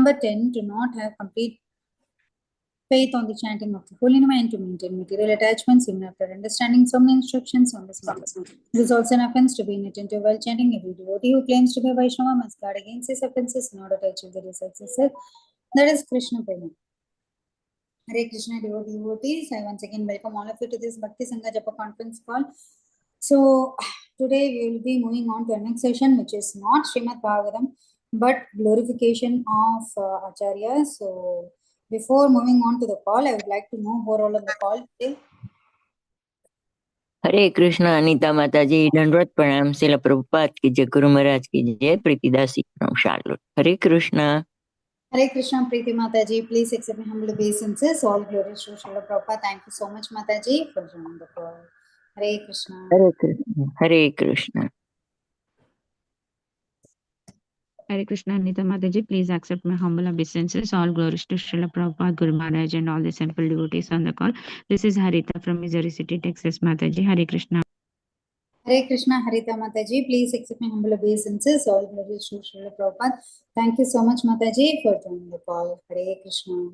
number 10, to not have complete faith on the chanting of the holy name and to maintain material attachments even after understanding so many instructions on this matter. It is also an offense to be inattentive while chanting. Every devotee who claims to be a Vaishnava must guard against his offenses in order to achieve the results. That is Krishna Prema. Hare Krishna devotees. I once again welcome all of you to this Bhakti Sangha Japa conference call. So today we will be moving on to our next session, which is not Srimad Bhagavatam, but glorification of Acharya. So before moving on to the call, I would like to know who are all on the call today. हरे कृष्ण अनीता माता जी दंडवत प्रणाम शिला प्रभुपाद की जय गुरु महाराज की जय Preetidasi from Charlotte Hare Krishna Hare Krishna Preeti Mataji, please accept my humble obeisances. All glories to Srila Prabhupada. Thank you so much Mataji for joining the call. Hare Krishna. Hare Krishna Hare Krishna Hare Krishna, Anita Mataji, please accept my humble obeisances. All glories to Srila Prabhupada, Guru Maharaj, and all the simple devotees on the call. This is Harita from Missouri City, Texas, Mataji. Hare Krishna. Hare Krishna Harita Mataji, please accept my humble obeisances. All glories to Srila Prabhupada. Thank you so much Mataji for joining the call. Hare Krishna.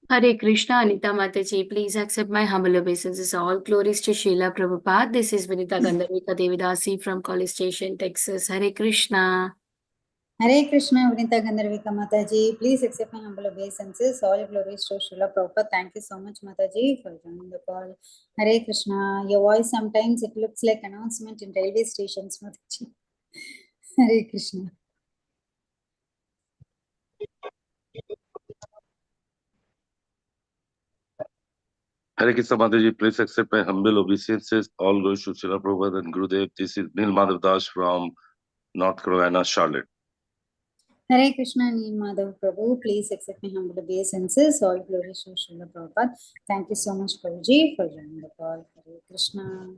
Hare Krishna, Anita Mataji, please accept my humble obeisances. All glories to Srila Prabhupada. This is Vinita Gandharvika Devidasi from College Station, Texas. Hare Krishna. Hare Krishna Vinita Gandharvika Mataji, please accept my humble obeisances. All glories to Srila Prabhupada. Thank you so much Mataji for joining the call. Hare Krishna. Your voice sometimes it looks like announcement in railway stations Mataji. Hare Krishna. Hare Krishna Mataji, please accept my humble obeisances. All goes to Srila Prabhupada and Gurudev. This is GadadharDas from North Carolina, Charlotte. Hare Krishna Madhav Prabhu, please accept my humble obeisances. All glories to Srila Prabhupada. Thank you so much Prabhuji for joining the call. Hare Krishna.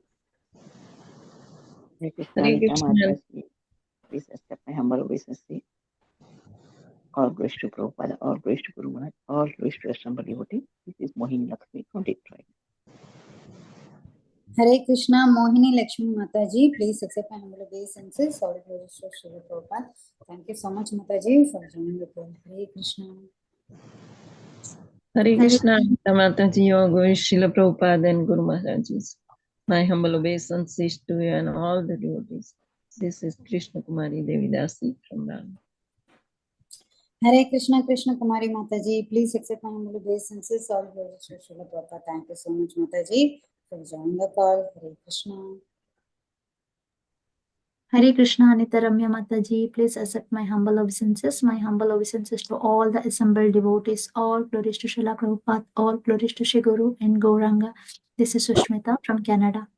Hare Krishna Anita Mata ji please accept my humble obeisances. All glories to Prabhupada, all glories to Guru Maharaj, all glories to assembled devotee. This is Mohini Lakshmi from Detroit. Hare Krishna Mohini Lakshmi Mataji, please accept my humble obeisances. All glories to Srila Prabhupada. Thank you so much Mataji for joining the call. Hare Krishna. Hare Krishna, Mataji, all glories Srila Prabhupada and Guru Maharaj's. My humble obeisances to you and all the devotees. This is Krishna Kumari Devidasi from Ram. Hare Krishna Krishna Kumari Mataji, please accept my humble obeisances. All glories to Srila Prabhupada. Thank you so much Mataji for joining the call. Hare Krishna. Hare Krishna Anita Ramya Mataji, please accept my humble obeisances. My humble obeisances to all the assembled devotees. All glories to Srila Prabhupada, all glories to Shri Guru and Gauranga. This is Sushmita from Canada.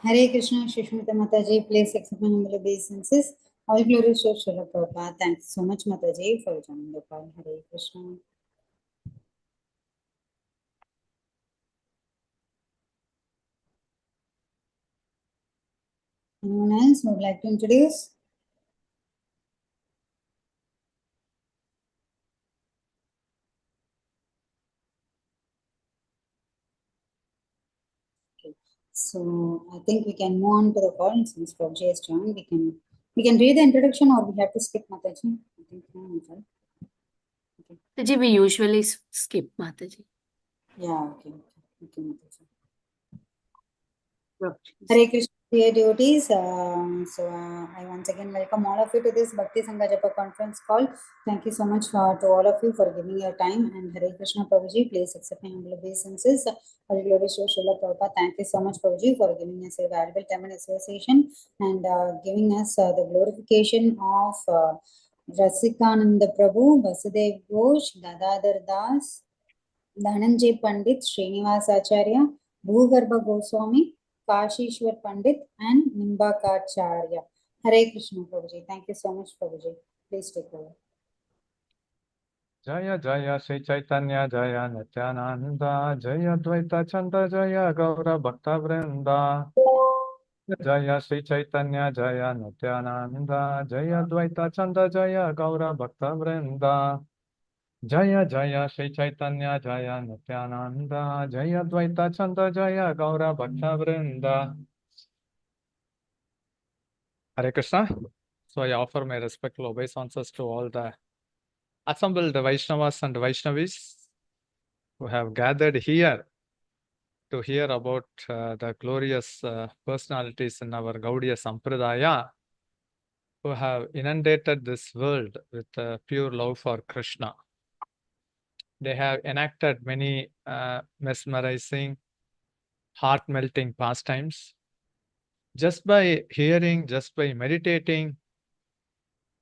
Hare Krishna Sushmita Mataji, please accept my humble obeisances. All glories to Srila Prabhupada. Thanks so much Mataji for joining the call. Hare Krishna. Anyone else who would like to introduce? Okay. So I think we can move on to the call since Prabhuji has joined. We can read the introduction or we have to skip Mataji. I think no, Mataji, we usually skip Mataji. yeah, okay, Mataji. Hare Krishna dear devotees. So I once again welcome all of you to this Bhakti Sangha Japa conference call. Thank you so much to all of you for giving your time. And Hare Krishna Prabhuji, please accept my humble obeisances. All glories to Srila Prabhupada. Thank you so much Prabhuji for giving us a valuable time and association and giving us the glorification of Rasikananda Prabhu, VasudevGhosh, GadadharDas, Dhananjay Pandit, Srinivas Acharya, Bhugarbh Goswami, Kashishwara Pandit and Nimbarkacharya. Hare Krishna Prabhuji. Thank you so much Prabhuji. Please take over. Jaya Jaya Sri Chaitanya Jaya Nityananda Jaya Dvaita Chanda Jaya Gaura Bhakta Vrinda Jaya Sri Chaitanya Jaya Nityananda Jaya Dvaita Chanda Jaya Gaura Bhakta Vrinda Jaya Jaya Sri Chaitanya Jaya Nityananda Jaya Dvaita Chanda Jaya Gaura Bhakta Vrinda. Hare Krishna. So I offer my respectful obeisances to all the assembled Vaishnavas and Vaishnavis who have gathered here to hear about the glorious personalities in our Gaudiya Sampradaya who have inundated this world with pure love for Krishna. They have enacted many mesmerizing, heart-melting pastimes. Just by hearing, just by meditating,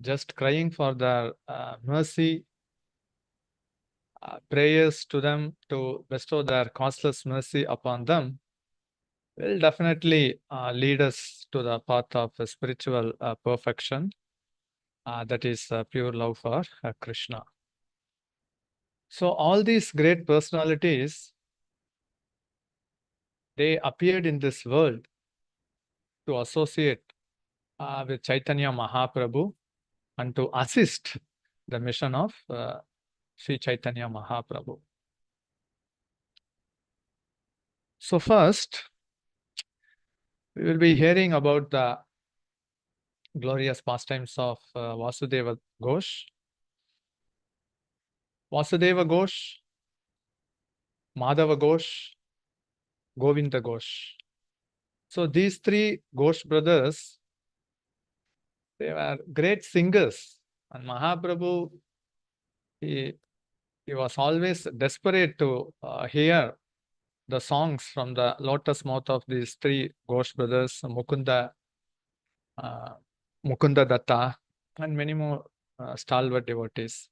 just crying for their mercy, prayers to them to bestow their causeless mercy upon them will definitely lead us to the path of spiritual perfection, that is pure love for Krishna. So all these great personalities, they appeared in this world to associate with Chaitanya Mahaprabhu and to assist the mission of Sri Chaitanya Mahaprabhu. So first, we will be hearing about the glorious pastimes of VasudevGhosh. VasudevGhosh, MadhavaGhosh, GovindaGhosh. So these three Ghosh brothers, they were great singers, and Mahaprabhu, he was always desperate to hear the songs from the lotus mouth of these three Ghosh brothers, Mukunda Datta, and many more stalwart devotees.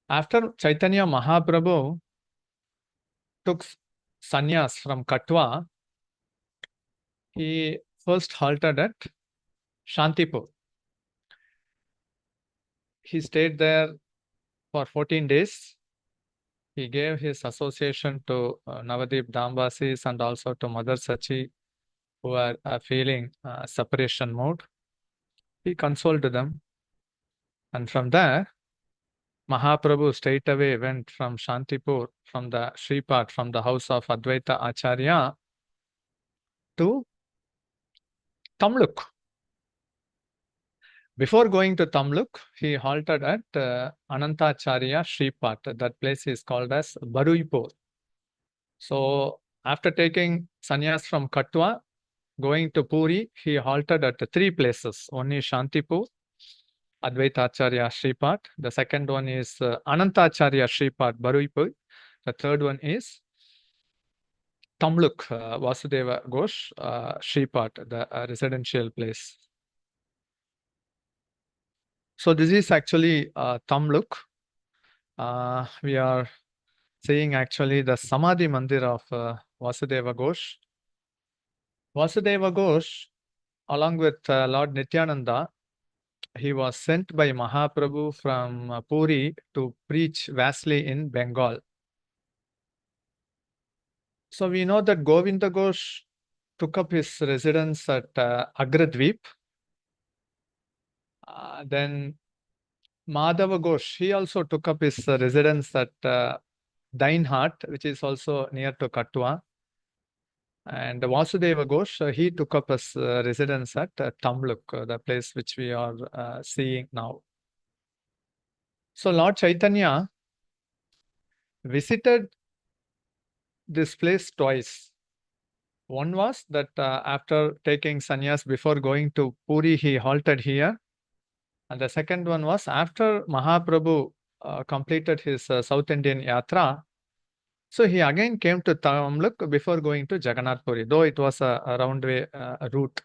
After Chaitanya Mahaprabhu took sannyas from Katwa, he first halted at Shantipur. He stayed there for 14 days. He gave his association to Navadip Dambasis and also to Mother Sachi, who are feeling separation mode. He consoled them. And from there, Mahaprabhu straight away went from Shantipur, from the Shripad, from the house of Advaita Acharya, to Tamluk. Before going to Tamluk, he halted at Anantacharya Shripad. That place is called as Baruipur. So after taking sannyas from Katwa, going to Puri, he halted at three places. One is Shantipur, Advaita Acharya Shripad. The second one is Anantacharya Shripad, Baruipur. The third one is Tamluk, VasudevGhosh Shripad, the residential place. So this is actually Tamluk. We are seeing actually the Samadhi Mandir of VasudevGhosh. VasudevGhosh, along with Lord Nityananda, he was sent by Mahaprabhu from Puri to preach vastly in Bengal. So we know that GovindaGhosh took up his residence at Agradweep. Then MadhavaGhosh, he also took up his residence at Dainhat, which is also near to Katwa. And VasudevGhosh, he took up his residence at Tamluk, the place which we are seeing now. So Lord Chaitanya visited this place twice. One was that after taking sannyas before going to Puri, he halted here. And the second one was after Mahaprabhu completed his South Indian Yatra. So he again came to Tamluk before going to Jagannath Puri, though it was a round way route.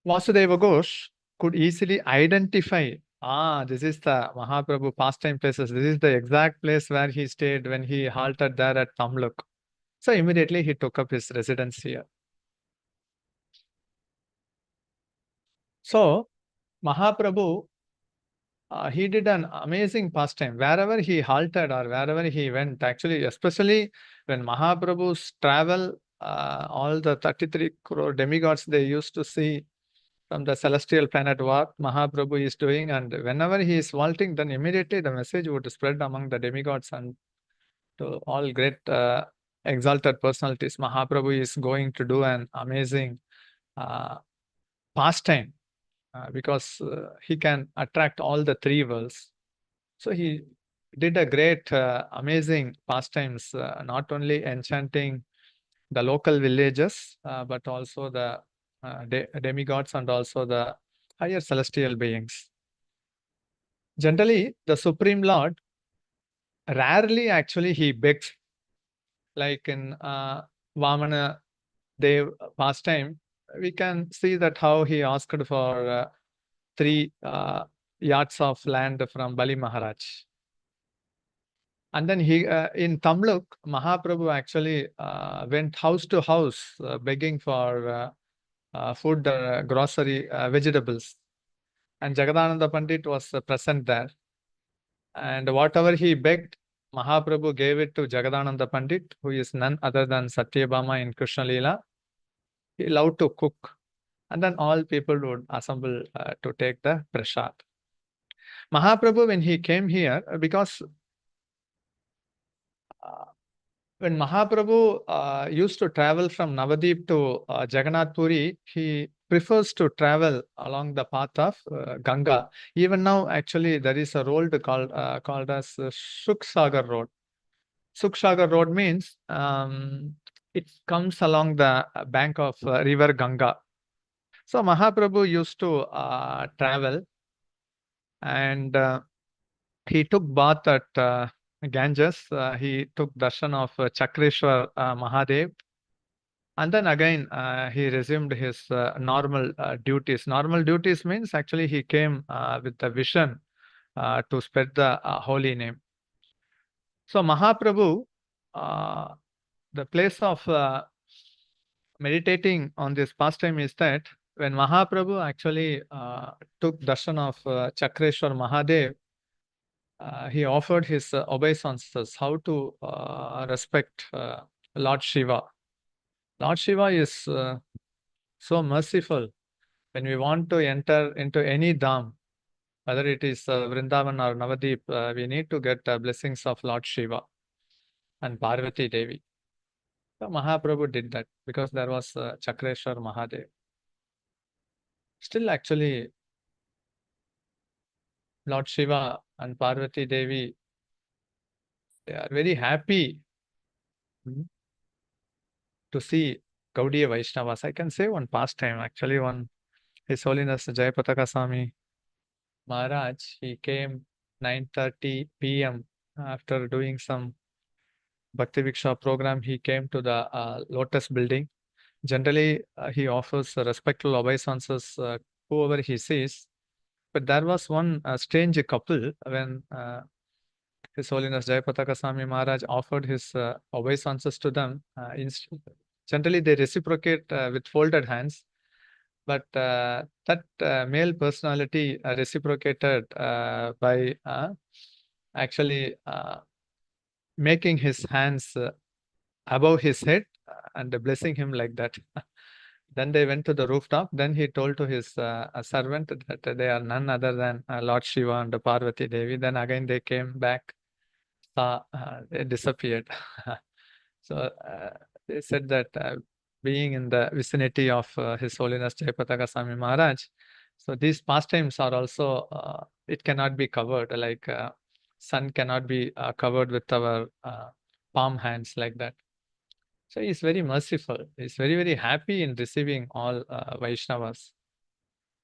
VasudevGhosh could easily identify, this is the Mahaprabhu pastime places. This is the exact place where he stayed when he halted there at Tamluk. So immediately he took up his residence here. So Mahaprabhu, he did an amazing pastime. Wherever he halted or wherever he went, actually, especially when Mahaprabhu's travel, all the 33 crore demigods, they used to see from the celestial planet what Mahaprabhu is doing. And whenever he is vaulting, then immediately the message would spread among the demigods and to all great exalted personalities. Mahaprabhu is going to do an amazing pastime. because he can attract all the three worlds. So he did a great, amazing pastimes, not only enchanting the local villages, but also the demigods and also the higher celestial beings. Generally, the Supreme Lord, rarely actually he begs, like in Vamana Dev pastime, we can see that how he asked for 3 yards of land from Bali Maharaj. And then he in Tamluk, Mahaprabhu actually went house to house begging for food, grocery, vegetables. And Jagadananda Pandit was present there. And whatever he begged, Mahaprabhu gave it to Jagadananda Pandit, who is none other than Satyabhama in Krishna Leela. He loved to cook. And then all people would assemble to take the prasad. Mahaprabhu, when he came here, because when Mahaprabhu used to travel from Navadip to Jagannath Puri, he prefers to travel along the path of Ganga. Even now, actually, there is a road called as Sukhsagar Road. Sukhsagar Road means it comes along the bank of river Ganga. So Mahaprabhu used to travel, and he took bath at Ganges. He took darshan of Chakreshwar Mahadev. And then again, he resumed his normal duties. Normal duties means actually he came with the vision to spread the holy name. So Mahaprabhu, the place of meditating on this pastime is that when Mahaprabhu actually took darshan of Chakreshwar Mahadev, he offered his obeisances how to respect Lord Shiva. Lord Shiva is so merciful. When we want to enter into any dham, whether it is Vrindavan or Navadip, we need to get blessings of Lord Shiva and Parvati Devi. So Mahaprabhu did that because there was Chakreshwar Mahadev. Still, actually, Lord Shiva and Parvati Devi, they are very happy to see Gaudiya Vaishnavas. I can say one pastime, actually, one His Holiness Jayapataka Swami Maharaj, he came 9:30 p.m. after doing some Bhakti Viksha program. He came to the Lotus building. Generally, he offers respectful obeisances whoever he sees. But there was one strange couple when His Holiness Jayapataka Swami Maharaj offered his obeisances to them. Generally, they reciprocate with folded hands. But that male personality reciprocated by actually making his hands above his head and blessing him like that. Then they went to the rooftop. Then he told to his servant that they are none other than Lord Shiva and Parvati Devi. Then again they came back. They disappeared. So they said that being in the vicinity of His Holiness Jayapataka Swami Maharaj, so these pastimes are also, it cannot be covered, like sun cannot be covered with our palm hands like that. So he's very merciful. He's very, very happy in receiving all Vaishnavas.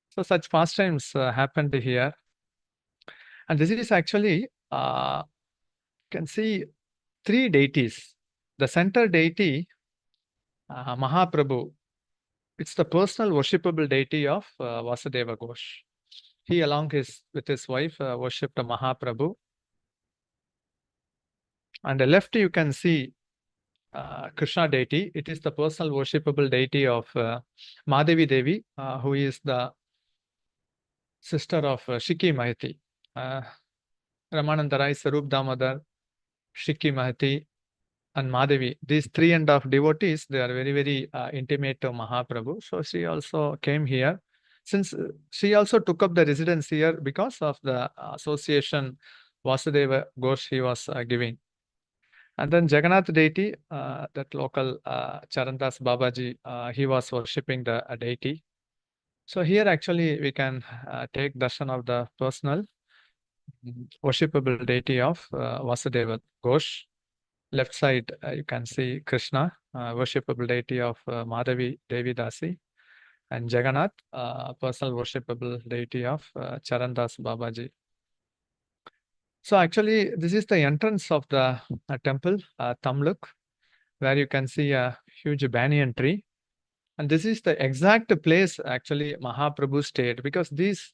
So such pastimes happened here. And this is actually, can see 3 deities. The center deity, Mahaprabhu, it's the personal worshipable deity of VasudevGhosh. He, along with his wife, worshipped Mahaprabhu. On the left, you can see Krishna deity. It is the personal worshipable deity of Madhavi Devi, who is the sister of Shiki Mahati. Ramananda Rai, Sarup Damodar, Shiki Mahati, and Madhavi. These 3.5 devotees, they are very, very intimate to Mahaprabhu. So she also came here. Since she also took up the residence here because of the association VasudevGhosh he was giving. And then Jagannath deity, that local Charandas Babaji, he was worshipping the deity. So here actually we can take darshan of the personal worshipable deity of Vasudeva Ghosh. Left side you can see Krishna, worshipable deity of Madhavi Devi Dasi, and Jagannath, personal worshipable deity of Charandas Babaji. So actually this is the entrance of the temple, Tamluk, where you can see a huge banyan tree. And this is the exact place actually Mahaprabhu stayed, because these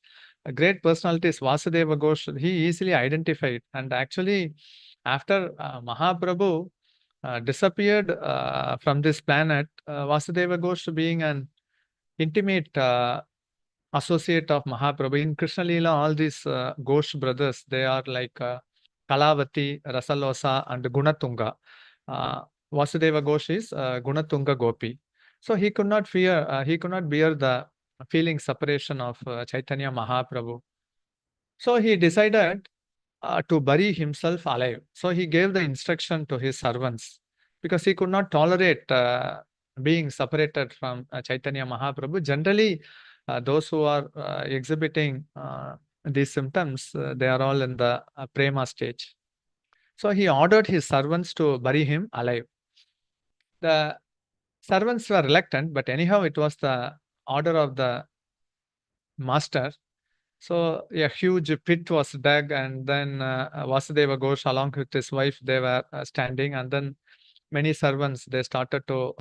great personalities, Vasudeva Ghosh, he easily identified. And actually after Mahaprabhu disappeared from this planet, Vasudeva Ghosh, being an intimate associate of Mahaprabhu in Krishna Leela, all these Ghosh brothers, they are like Kalavati, Rasalosa, and Gunatunga. Vasudeva Ghosh is Gunatunga Gopi. So he could not bear the feeling separation of Chaitanya Mahaprabhu. So he decided to bury himself alive. So he gave the instruction to his servants, because he could not tolerate being separated from Chaitanya Mahaprabhu. Generally, those who are exhibiting these symptoms, they are all in the prema stage. So he ordered his servants to bury him alive. The servants were reluctant, but anyhow, it was the order of the master. So a huge pit was dug, and then Vasudeva Ghosh along with his wife, they were standing, and then many servants, they started to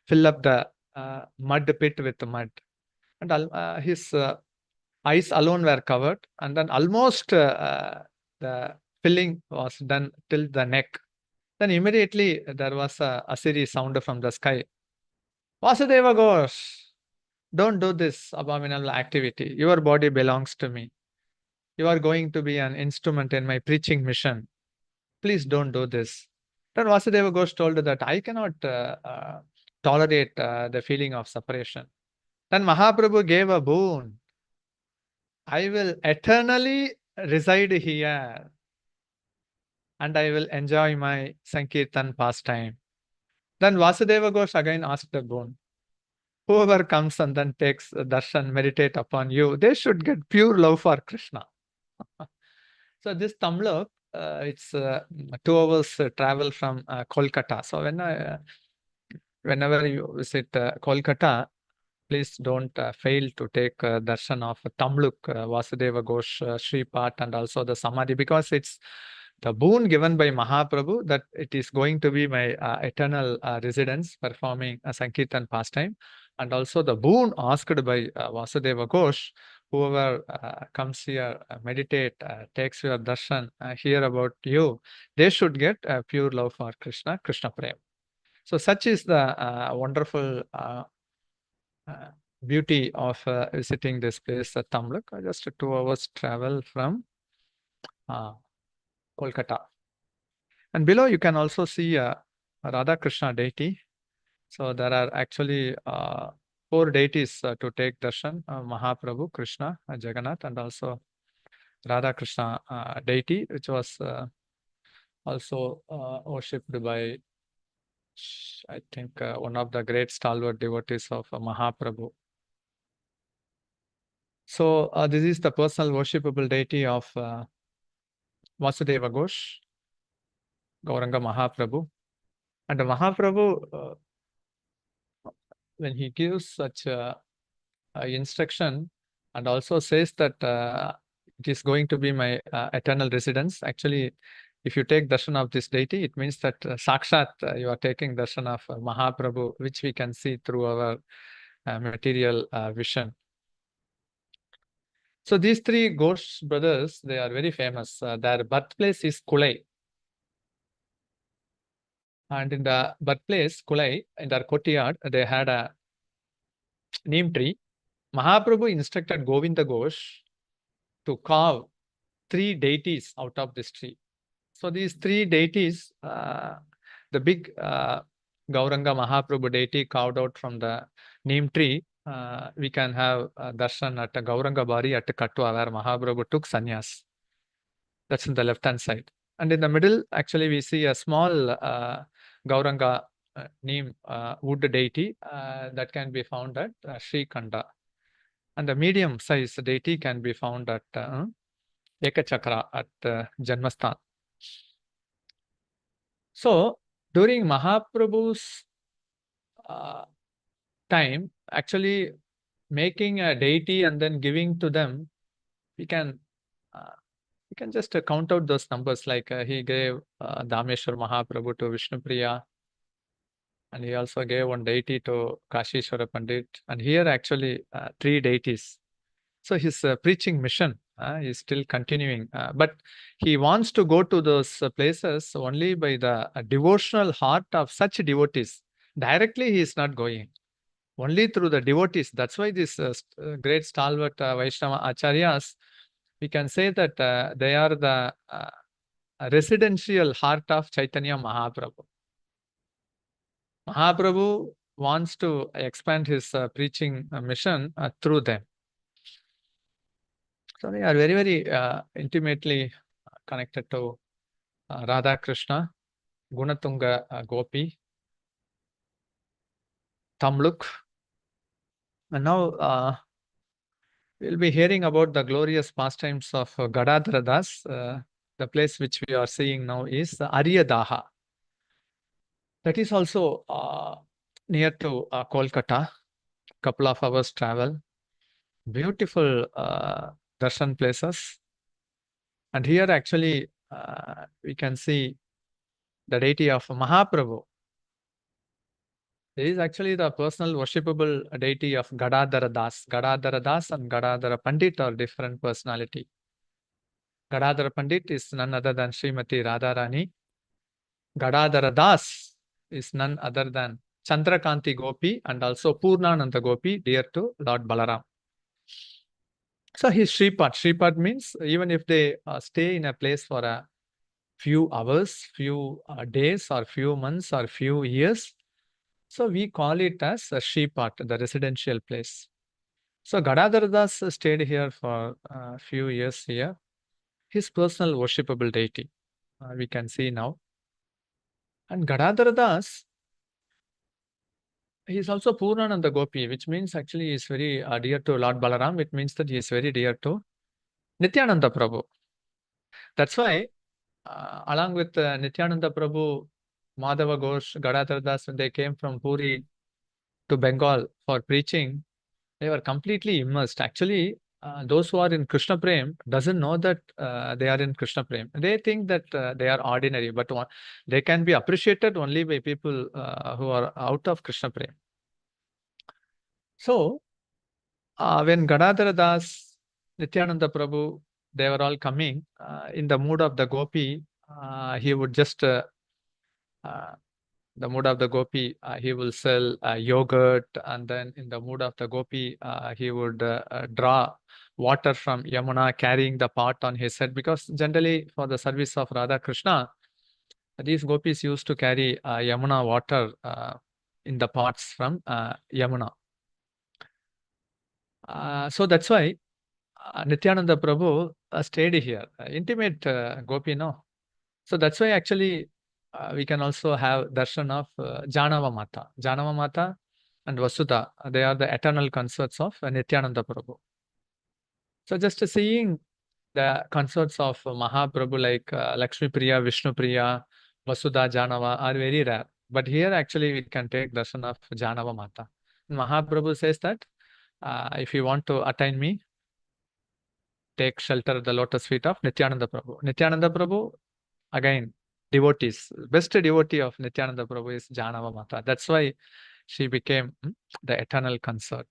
fill up the mud pit with mud, and his eyes alone were covered, and then almost the filling was done till the neck. Then immediately there was a Asiri sound from the sky. Vasudeva Ghosh, don't do this abominable activity. Your body belongs to me. You are going to be an instrument in my preaching mission. Please don't do this. Then Vasudeva Ghosh told that I cannot tolerate the feeling of separation. Then Mahaprabhu gave a boon. I will eternally reside here, and I will enjoy my Sankirtan pastime. Then Vasudeva Ghosh again asked the boon. Whoever comes and then takes darshan, meditate upon you, they should get pure love for Krishna. So this Tamluk, it's 2 hours travel from Kolkata. So whenever you visit Kolkata, please don't fail to take darshan of Tamluk, Vasudeva Ghosh, Sripat, and also the Samadhi, because it's the boon given by Mahaprabhu that it is going to be my eternal residence, performing a Sankirtan pastime, and also the boon asked by Vasudeva Ghosh. Whoever comes here, meditate, takes your darshan, hear about you, they should get pure love for Krishna, Krishna Prem. So such is the wonderful beauty of visiting this place at Tamluk. Just 2 hours travel from Kolkata. And below you can also see a Radha Krishna deity. So there are actually 4 deities to take darshan: Mahaprabhu, Krishna, Jagannath, and also Radha Krishna deity, which was also worshipped by, I think, one of the great stalwart devotees of Mahaprabhu. So this is the personal worshipable deity of Vasudeva Ghosh, Gauranga Mahaprabhu. And Mahaprabhu, when he gives such instruction and also says that it is going to be my eternal residence, actually, if you take darshan of this deity, it means that Sakshat, you are taking darshan of Mahaprabhu, which we can see through our material vision. So these 3 Ghosh brothers, they are very famous. Their birthplace is Kulai. And in the birthplace, Kulai, in their courtyard, they had a neem tree. Mahaprabhu instructed Govinda Ghosh to carve 3 deities out of this tree. So these 3 deities, the big Gauranga Mahaprabhu deity carved out from the neem tree, we can have darshan at Gauranga Bari at Katwa, where Mahaprabhu took sannyas. That's in the left-hand side. And in the middle, actually, we see a small Gauranga neem wood deity that can be found at Srikanda. And the medium size deity can be found at Ekachakra at Janmasthan. So during Mahaprabhu's time, actually making a deity and then giving to them, we can just count out those numbers. Like he gave Dameshwar Mahaprabhu to Vishnupriya, and he also gave one deity to Kashishwara Pandit, and here actually 3 deities. So his preaching mission is still continuing, but he wants to go to those places only by the devotional heart of such devotees. Directly he is not going, only through the devotees. That's why this great stalwart Vaishnava Acharyas, we can say that they are the residential heart of Chaitanya Mahaprabhu. Mahaprabhu wants to expand his preaching mission through them. So they are very, very intimately connected to Radha Krishna, Gunatunga Gopi, Tamluk. And now we'll be hearing about the glorious pastimes of GadadharDas. The place which we are seeing now is Aryadaha. That is also near to Kolkata, couple of hours travel. Beautiful darshan places. And here actually we can see the deity of Mahaprabhu. There is actually the personal worshipable deity of GadadharDas. GadadharDas and Gadadhar Pandit are different personality. Gadadhar Pandit is none other than Srimati Radharani. GadadharDas is none other than Chandrakanti Gopi and also Purnananda Gopi, dear to Lord Balaram. So his Shripad. Shripad means even if they stay in a place for a few hours, few days or few months or few years, so we call it as a Shripad, the residential place. So GadadharDas stayed here for a few years here. His personal worshipable deity, we can see now. And GadadharDas, he is also Purnananda Gopi, which means actually he is very dear to Lord Balaram. It means that he is very dear to Nityananda Prabhu. That's why along with Nityananda Prabhu, VasudevGhosh, GadadharDas, when they came from Puri to Bengal for preaching, they were completely immersed. Actually, those who are in Krishna Prem doesn't know that they are in Krishna Prem. They think that they are ordinary, but they can be appreciated only by people who are out of Krishna Prem. So, when GadadharDas, Nityananda Prabhu, they were all coming in the mood of the Gopi, he would just the mood of the Gopi, he will sell yogurt, and then in the mood of the Gopi, he would draw water from Yamuna, carrying the pot on his head, because generally for the service of Radha Krishna, these Gopis used to carry Yamuna water in the pots from Yamuna. So that's why Nityananda Prabhu stayed here, intimate Gopi, no? So that's why actually we can also have darshan of Janava Mata. Janava Mata and Vasudha, they are the eternal consorts of Nityananda Prabhu. So just seeing the consorts of Mahaprabhu like Lakshmi Priya, Vishnu Priya, Vasudha, Janava are very rare. But here actually we can take darshan of Janava Mata. Mahaprabhu says that if you want to attain me, take shelter at the lotus feet of Nityananda Prabhu. Nityananda Prabhu, again, devotees. Best devotee of Nityananda Prabhu is Janava Mata. That's why she became the eternal consort.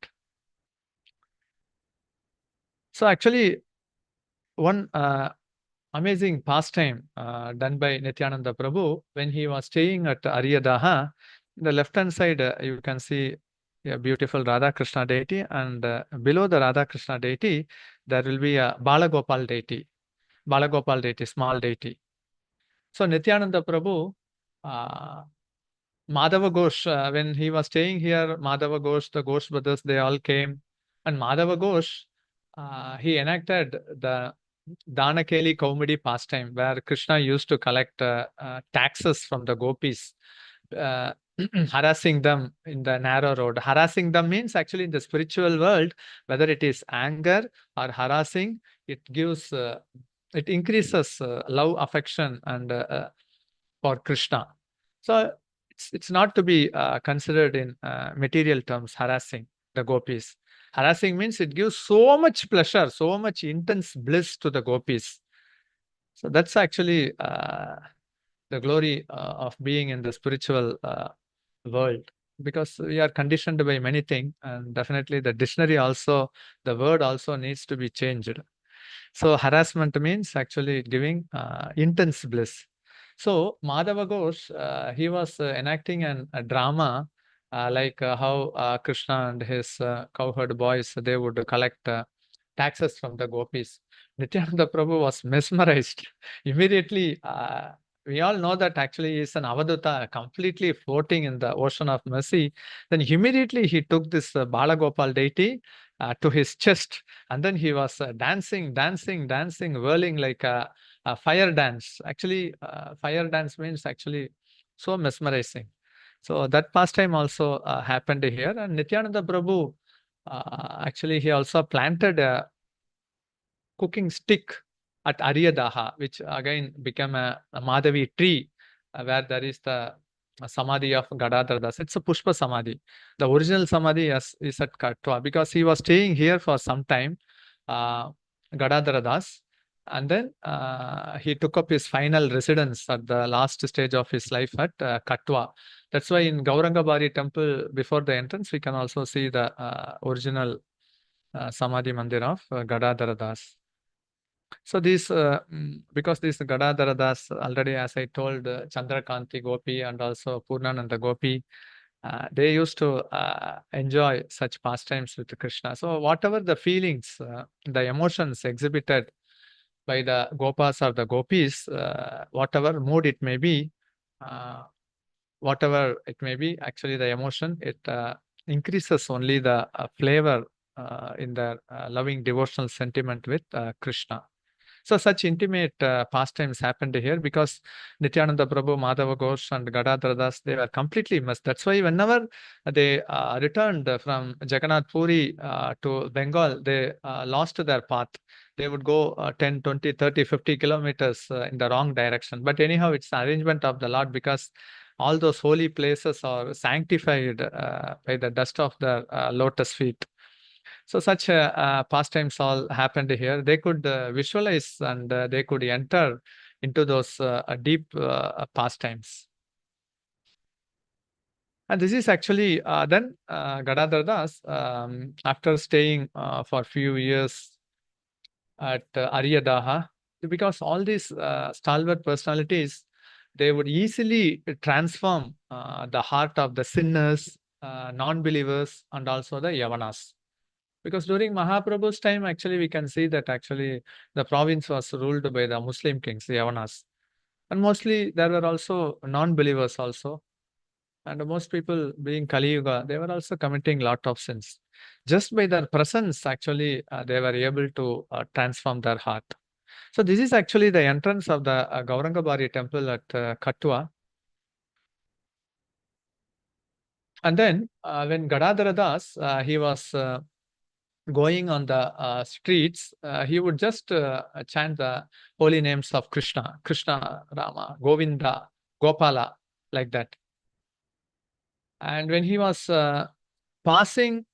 So actually, one amazing pastime done by Nityananda Prabhu, when he was staying at Aryadaha, the left-hand side, you can see a beautiful Radha Krishna deity, and below the Radha Krishna deity, there will be a Balagopal deity. Balagopal deity, small deity. So Nityananda Prabhu, VasudevGhosh, when he was staying here, VasudevGhosh, the Ghosh brothers, they all came. And VasudevGhosh, he enacted the Danakeli Kaumudi pastime, where Krishna used to collect taxes from the gopis. harassing them in the narrow road. Harassing them means actually in the spiritual world, whether it is anger or harassing, it gives, it increases love, affection, and for Krishna. So it's not to be considered in material terms, harassing the gopis. Harassing means it gives so much pleasure, so much intense bliss to the gopis. So that's actually the glory of being in the spiritual world, because we are conditioned by many things, and definitely the dictionary also, the word also needs to be changed. So harassment means actually giving intense bliss. So Madhava Ghosh, he was enacting a drama like how Krishna and his cowherd boys, they would collect taxes from the gopis. Nityananda Prabhu was mesmerized. Immediately, we all know that actually he is an Avaduta, completely floating in the ocean of mercy. Then immediately he took this Balagopal deity to his chest, and then he was dancing, whirling like a fire dance. Actually, fire dance means actually so mesmerizing. So that pastime also happened here. And Nityananda Prabhu, actually, he also planted a cooking stick at Aryadaha, which again became a Madhavi tree, where there is the Samadhi of GadadharDas. It's a Pushpa Samadhi. The original Samadhi is at Katwa, because he was staying here for some time, GadadharDas, and then he took up his final residence at the last stage of his life at Katwa. That's why in Gaurangabari temple, before the entrance, we can also see the original Samadhi Mandir of GadadharDas. So these, because these GadadharDas, already as I told, Chandrakanti Gopi and also Purnananda Gopi, they used to enjoy such pastimes with Krishna. So whatever the feelings, the emotions exhibited by the Gopas or the Gopis, whatever mood it may be, whatever it may be, actually the emotion, it increases only the flavor in their loving devotional sentiment with Krishna. So such intimate pastimes happened here, because Nityananda Prabhu, Madhava Ghosh, and GadadharDas, they were completely immersed. That's why whenever they returned from Jagannath Puri to Bengal, they lost their path. They would go 10, 20, 30, 50 kilometers in the wrong direction. But anyhow, it's the arrangement of the Lord, because all those holy places are sanctified by the dust of the lotus feet. So such pastimes all happened here. They could visualize, and they could enter into those deep pastimes. And this is actually then GadadharDas, after staying for a few years at Aryadaha, because all these stalwart personalities, they would easily transform the heart of the sinners, non-believers, and also the Yavanas. Because during Mahaprabhu's time, actually, we can see that actually the province was ruled by the Muslim kings, the Yavanas. And mostly there were also non-believers also. And most people being Kali Yuga, they were also committing lot of sins. Just by their presence, actually, they were able to transform their heart. So this is actually the entrance of the Gaurangabari temple at Katwa. And then when GadadharDas, he was going on the streets, he would just chant the holy names of Krishna, Krishna, Rama, Govinda, Gopala, like that. And when he was passing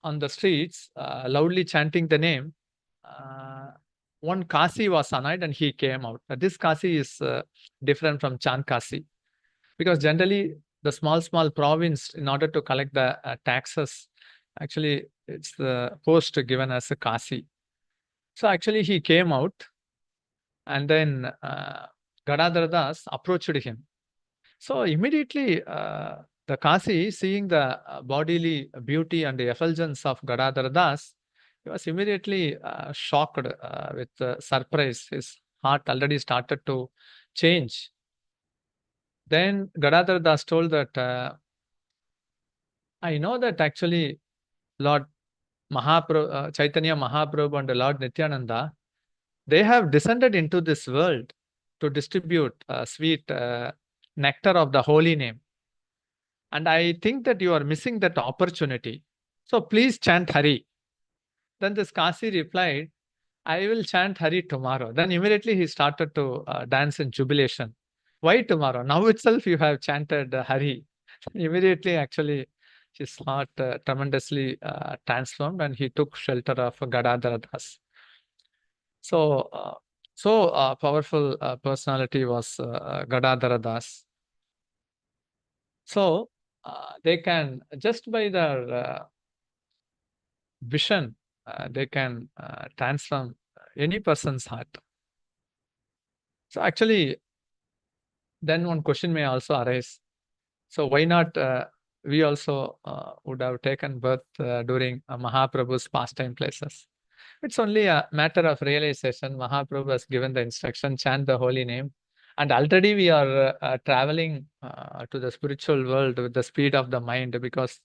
on the streets, loudly chanting the name, one Kasi was annoyed and he came out. This Kasi is different from Chand Kasi, because generally the small province, in order to collect the taxes, actually it's the post given as a Kasi. So actually he came out, and then GadadharDas approached him. So immediately the Kasi, seeing the bodily beauty and the effulgence of GadadharDas, he was immediately shocked with surprise. His heart already started to change. Then GadadharDas told that, I know that actually Lord Chaitanya Mahaprabhu and Lord Nityananda, they have descended into this world to distribute sweet nectar of the holy name. And I think that you are missing that opportunity. So please chant Hari. Then this Kasi replied, I will chant Hari tomorrow. Then immediately he started to dance in jubilation. Why tomorrow? Now itself you have chanted Hari. Immediately, actually, his heart tremendously transformed, and he took shelter of GadadharDas. So, powerful personality was GadadharDas. So, they can, just by their vision, they can transform any person's heart. So, actually, then one question may also arise. So, why not we also would have taken birth during Mahaprabhu's pastime places? It's only a matter of realization. Mahaprabhu has given the instruction, chant the holy name. And already we are traveling to the spiritual world with the speed of the mind, because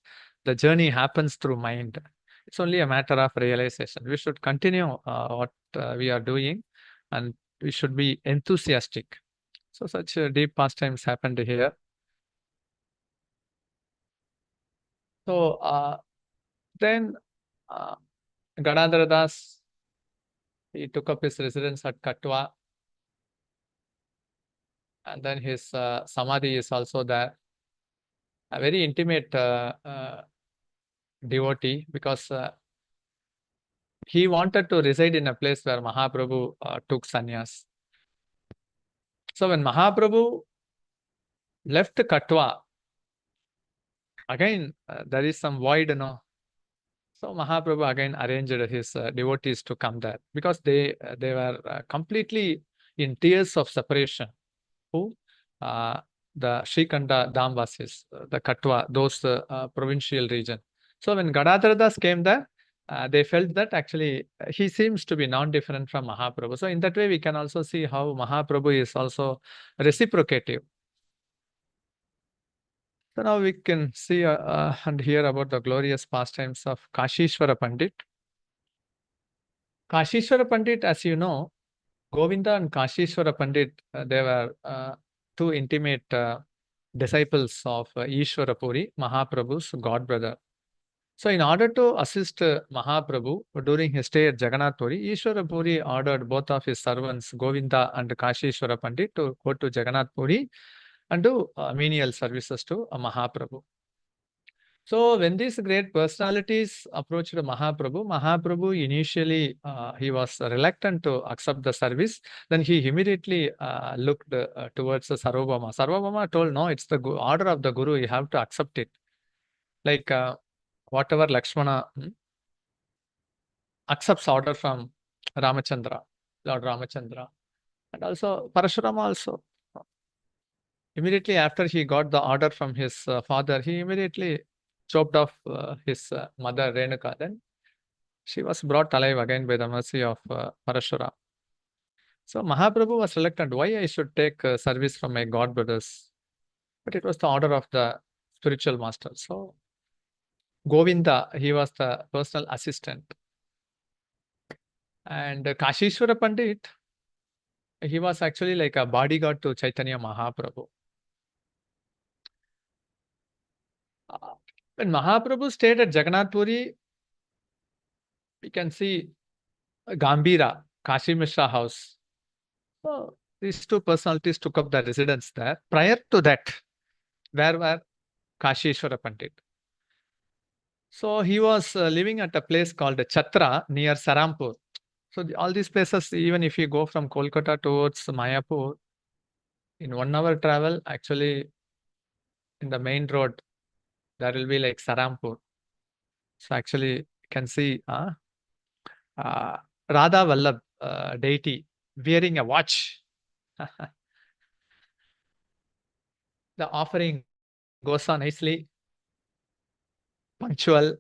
the journey happens through mind. It's only a matter of realization. We should continue what we are doing, and we should be enthusiastic. So such deep pastimes happened here. So then GadadharDas, he took up his residence at Katwa, and then his samadhi is also there. A very intimate devotee, because he wanted to reside in a place where Mahaprabhu took sannyas. So when Mahaprabhu left Katwa, again there is some void, So Mahaprabhu again arranged his devotees to come there, because they were completely in tears of separation. Who? The Shrikanda Damvasis, the Katwa, those provincial region. So when GadadharDas came there, they felt that actually he seems to be non-different from Mahaprabhu. So in that way, we can also see how Mahaprabhu is also reciprocative. So now we can see and hear about the glorious pastimes of Kashishwara Pandit. Kashishwara Pandit, as you know, Govinda and Kashishwara Pandit, they were two intimate disciples of Ishwara Puri, Mahaprabhu's god brother. So in order to assist Mahaprabhu during his stay at Jagannath Puri, Ishwara Puri ordered both of his servants, Govinda and Kashishwara Pandit, to go to Jagannath Puri and do menial services to Mahaprabhu. So when these great personalities approached Mahaprabhu, Mahaprabhu initially he was reluctant to accept the service. Then he immediately looked towards Sarvabhauma. Sarvabhauma told, no, it's the order of the Guru, you have to accept it. Like whatever Lakshmana accepts order from Ramachandra, Lord Ramachandra. And also Parashurama also. Immediately after he got the order from his father, he immediately chopped off his mother Renuka. Then she was brought alive again by the mercy of Parashura. So Mahaprabhu was reluctant. Why I should take service from my god brothers? But it was the order of the spiritual master. So Govinda, he was the personal assistant. And Kashishwara Pandit, he was actually like a bodyguard to Chaitanya Mahaprabhu. When Mahaprabhu stayed at Jagannath Puri, we can see Gambira, Kashi Mishra house. So these two personalities took up the residence there. Prior to that, where were Kashishwara Pandit? So he was living at a place called Chatra near Sarampur. So all these places, even if you go from Kolkata towards Mayapur, in 1 hour travel, actually in the main road, there will be like Sarampur. So actually you can see Radha Vallabh deity wearing a watch. The offering goes on nicely, punctual.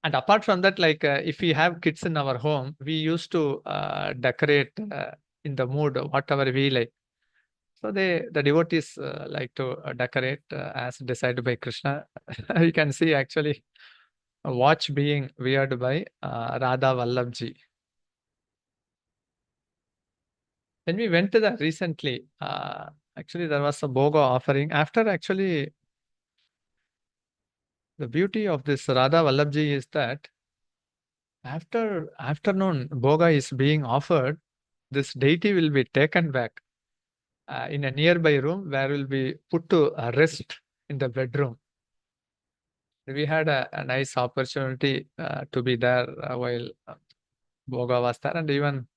And apart from that, like if we have kids in our home, we used to decorate in the mood, whatever we like. So the devotees like to decorate as decided by Krishna. You can see actually a watch being weared by Radha Vallabhji. When we went to that recently, actually there was a Bhoga offering. After actually The beauty of this Radha Vallabhji is that after afternoon Bhoga is being offered, this deity will be taken back in a nearby room where will be put to rest in the bedroom. We had a nice opportunity to be there while Bhoga was there, and even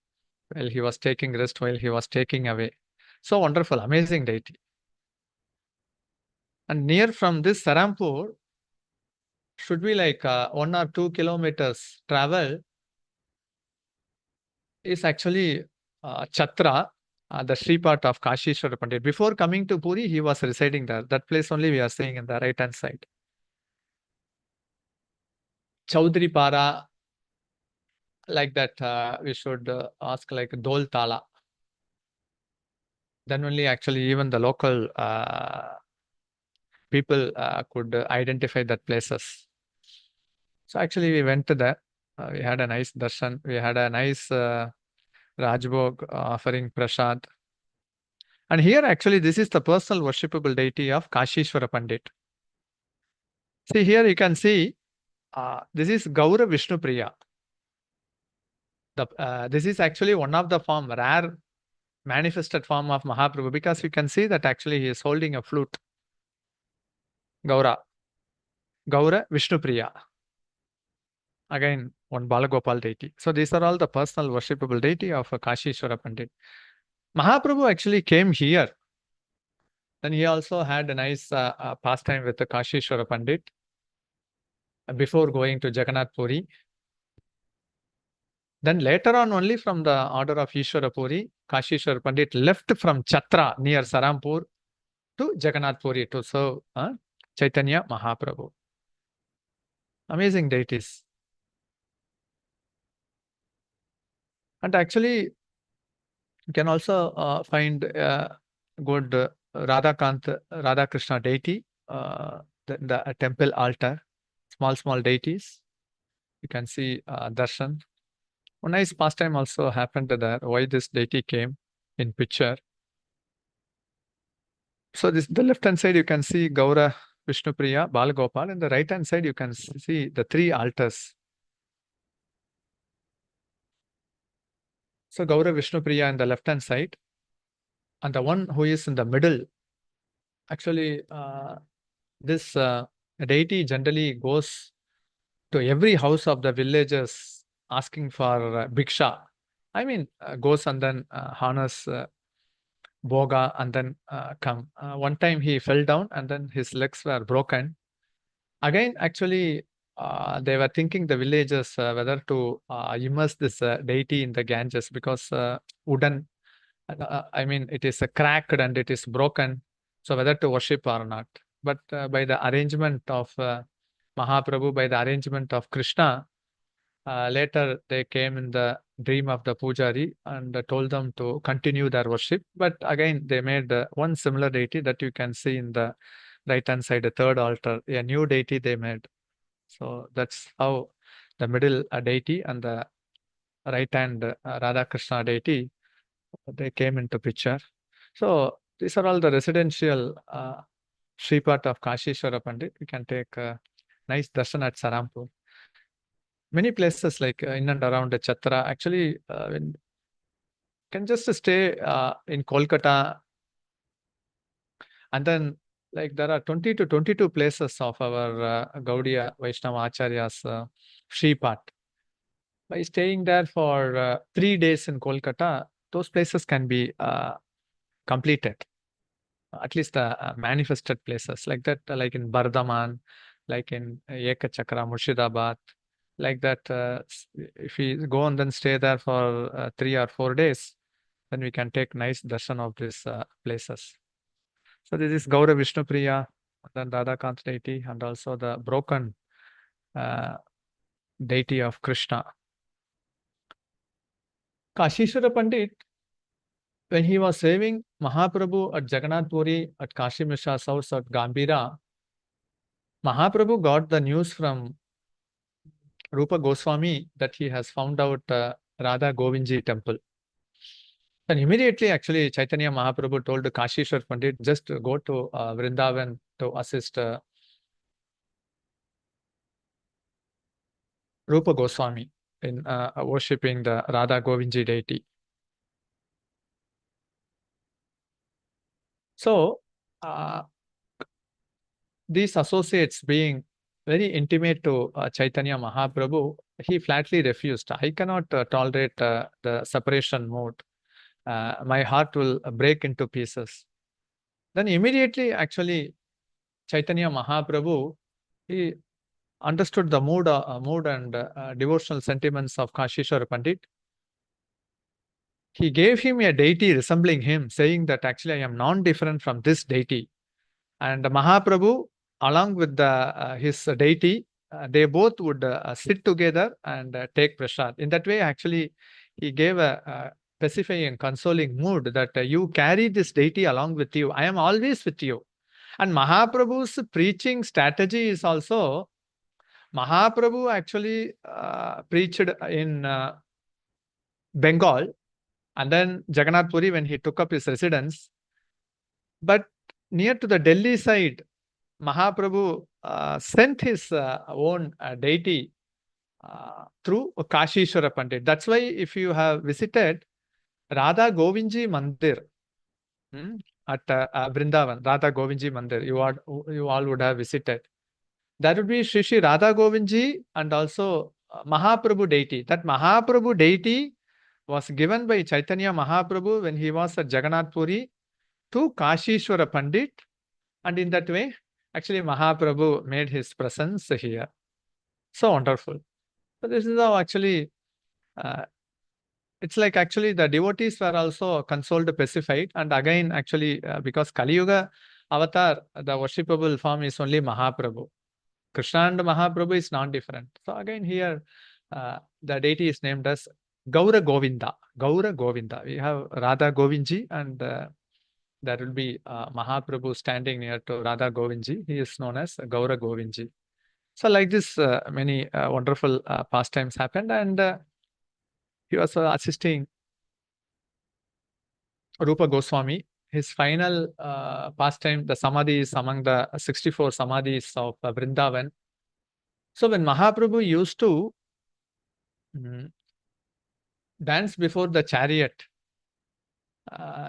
while he was taking rest, while he was taking away. So wonderful, amazing deity. And near from this Sarampur should be like 1 or 2 kilometers travel is actually Chhatra, the Sri part of Kashishwara Pandit. Before coming to Puri, he was residing there. That place only we are seeing in the right hand side. Chaudhary Para, like that, we should ask like Dol Tala. Then only actually even the local people could identify that places. So actually we went to there. We had a nice darshan. We had a nice Rajbhog offering prasad. And here actually this is the personal worshipable deity of Kashishwara Pandit. See here you can see this is Gaura Vishnu Priya. This is actually one of the form, rare manifested form of Mahaprabhu, because you can see that actually he is holding a flute. Gaura Vishnu Priya. Again, one Balagopal deity. So these are all the personal worshipable deity of Kashishwara Pandit. Mahaprabhu actually came here. Then he also had a nice pastime with the Kashishwara Pandit before going to Jagannath Puri. Then later on, only from the order of Ishwara Puri, Kashishwara Pandit left from Chhatra near Sarampur to Jagannath Puri to serve Chaitanya Mahaprabhu. Amazing deities. And actually, you can also find good Radha Krishna deity, the temple altar, small deities. You can see darshan. One nice pastime also happened there, why this deity came in picture. So this the left hand side you can see Gaura Vishnu Priya, Balagopal, and the right hand side you can see the 3 altars. So Gaura Vishnu Priya in the left hand side, and the one who is in the middle, actually this deity generally goes to every house of the villagers asking for bhiksha. I mean, goes and then harness Bhoga and then come. One time he fell down and then his legs were broken. Again, actually, they were thinking the villagers whether to immerse this deity in the Ganges, because wooden, I mean, it is cracked and it is broken. So whether to worship or not. But by the arrangement of Mahaprabhu, by the arrangement of Krishna, later they came in the dream of the Pujari and told them to continue their worship. But again, they made one similar deity that you can see in the right hand side, the 3rd altar, a new deity they made. So that's how the middle deity and the right hand Radha Krishna deity, they came into picture. So these are all the residential Sripat of Kashishwara Pandit. You can take a nice darshan at Sarampur. Many places like in and around Chhatra, actually can just stay in Kolkata, and then like there are 20 to 22 places of our Gaudiya Vaishnava Acharyas Sripat. By staying there for 3 days in Kolkata, those places can be completed. At least the manifested places like that, like in Bardhaman, like in Ekachakra, Murshidabad, like that. If we go and then stay there for 3 or 4 days, then we can take nice darshan of these places. So this is Gaura Vishnu Priya, then Radhakant deity, and also the broken deity of Krishna. Kashishwara Pandit, when he was saving Mahaprabhu at Jagannath Puri, at Kashi Mishra's house at Gambhira, Mahaprabhu got the news from Rupa Goswami that he has found out Radha Govindji temple. And immediately, actually, Chaitanya Mahaprabhu told Kashishwar Pandit, just go to Vrindavan to assist Rupa Goswami in worshipping the Radha Govindji deity. So, these associates being very intimate to Chaitanya Mahaprabhu, he flatly refused. I cannot tolerate the separation mode. My heart will break into pieces. Then immediately, actually, Chaitanya Mahaprabhu, he understood the mood and devotional sentiments of Kashishwara Pandit. He gave him a deity resembling him, saying that actually I am non-different from this deity. And Mahaprabhu, along with his deity, they both would sit together and take prasad. In that way, actually, he gave a pacifying and consoling mood that you carry this deity along with you. I am always with you. And Mahaprabhu's preaching strategy is also, Mahaprabhu actually preached in Bengal, and then Jagannath Puri when he took up his residence. But near to the Delhi side, Mahaprabhu sent his own deity through Kashishwara Pandit. That's why if you have visited Radha Govindji Mandir at Vrindavan, Radha Govindji Mandir, you all would have visited. That would be Shri Shri Radha Govindji and also Mahaprabhu deity. That Mahaprabhu deity was given by Chaitanya Mahaprabhu when he was at Jagannath Puri to Kashishwara Pandit, and in that way, actually Mahaprabhu made his presence here. So wonderful. So this is how actually, it's like actually the devotees were also consoled, pacified, and again actually because Kali Yuga avatar, the worshipable form is only Mahaprabhu. Krishna and Mahaprabhu is non-different. So again here, the deity is named as Gaura Govinda. Gaura Govinda. We have Radha Govindji, and there will be Mahaprabhu standing near to Radha Govindji. He is known as Gaura Govindji. So like this, many wonderful pastimes happened, and he was assisting Rupa Goswami. His final pastime, the Samadhi, is among the 64 Samadhis of Vrindavan. So when Mahaprabhu used to dance before the chariot,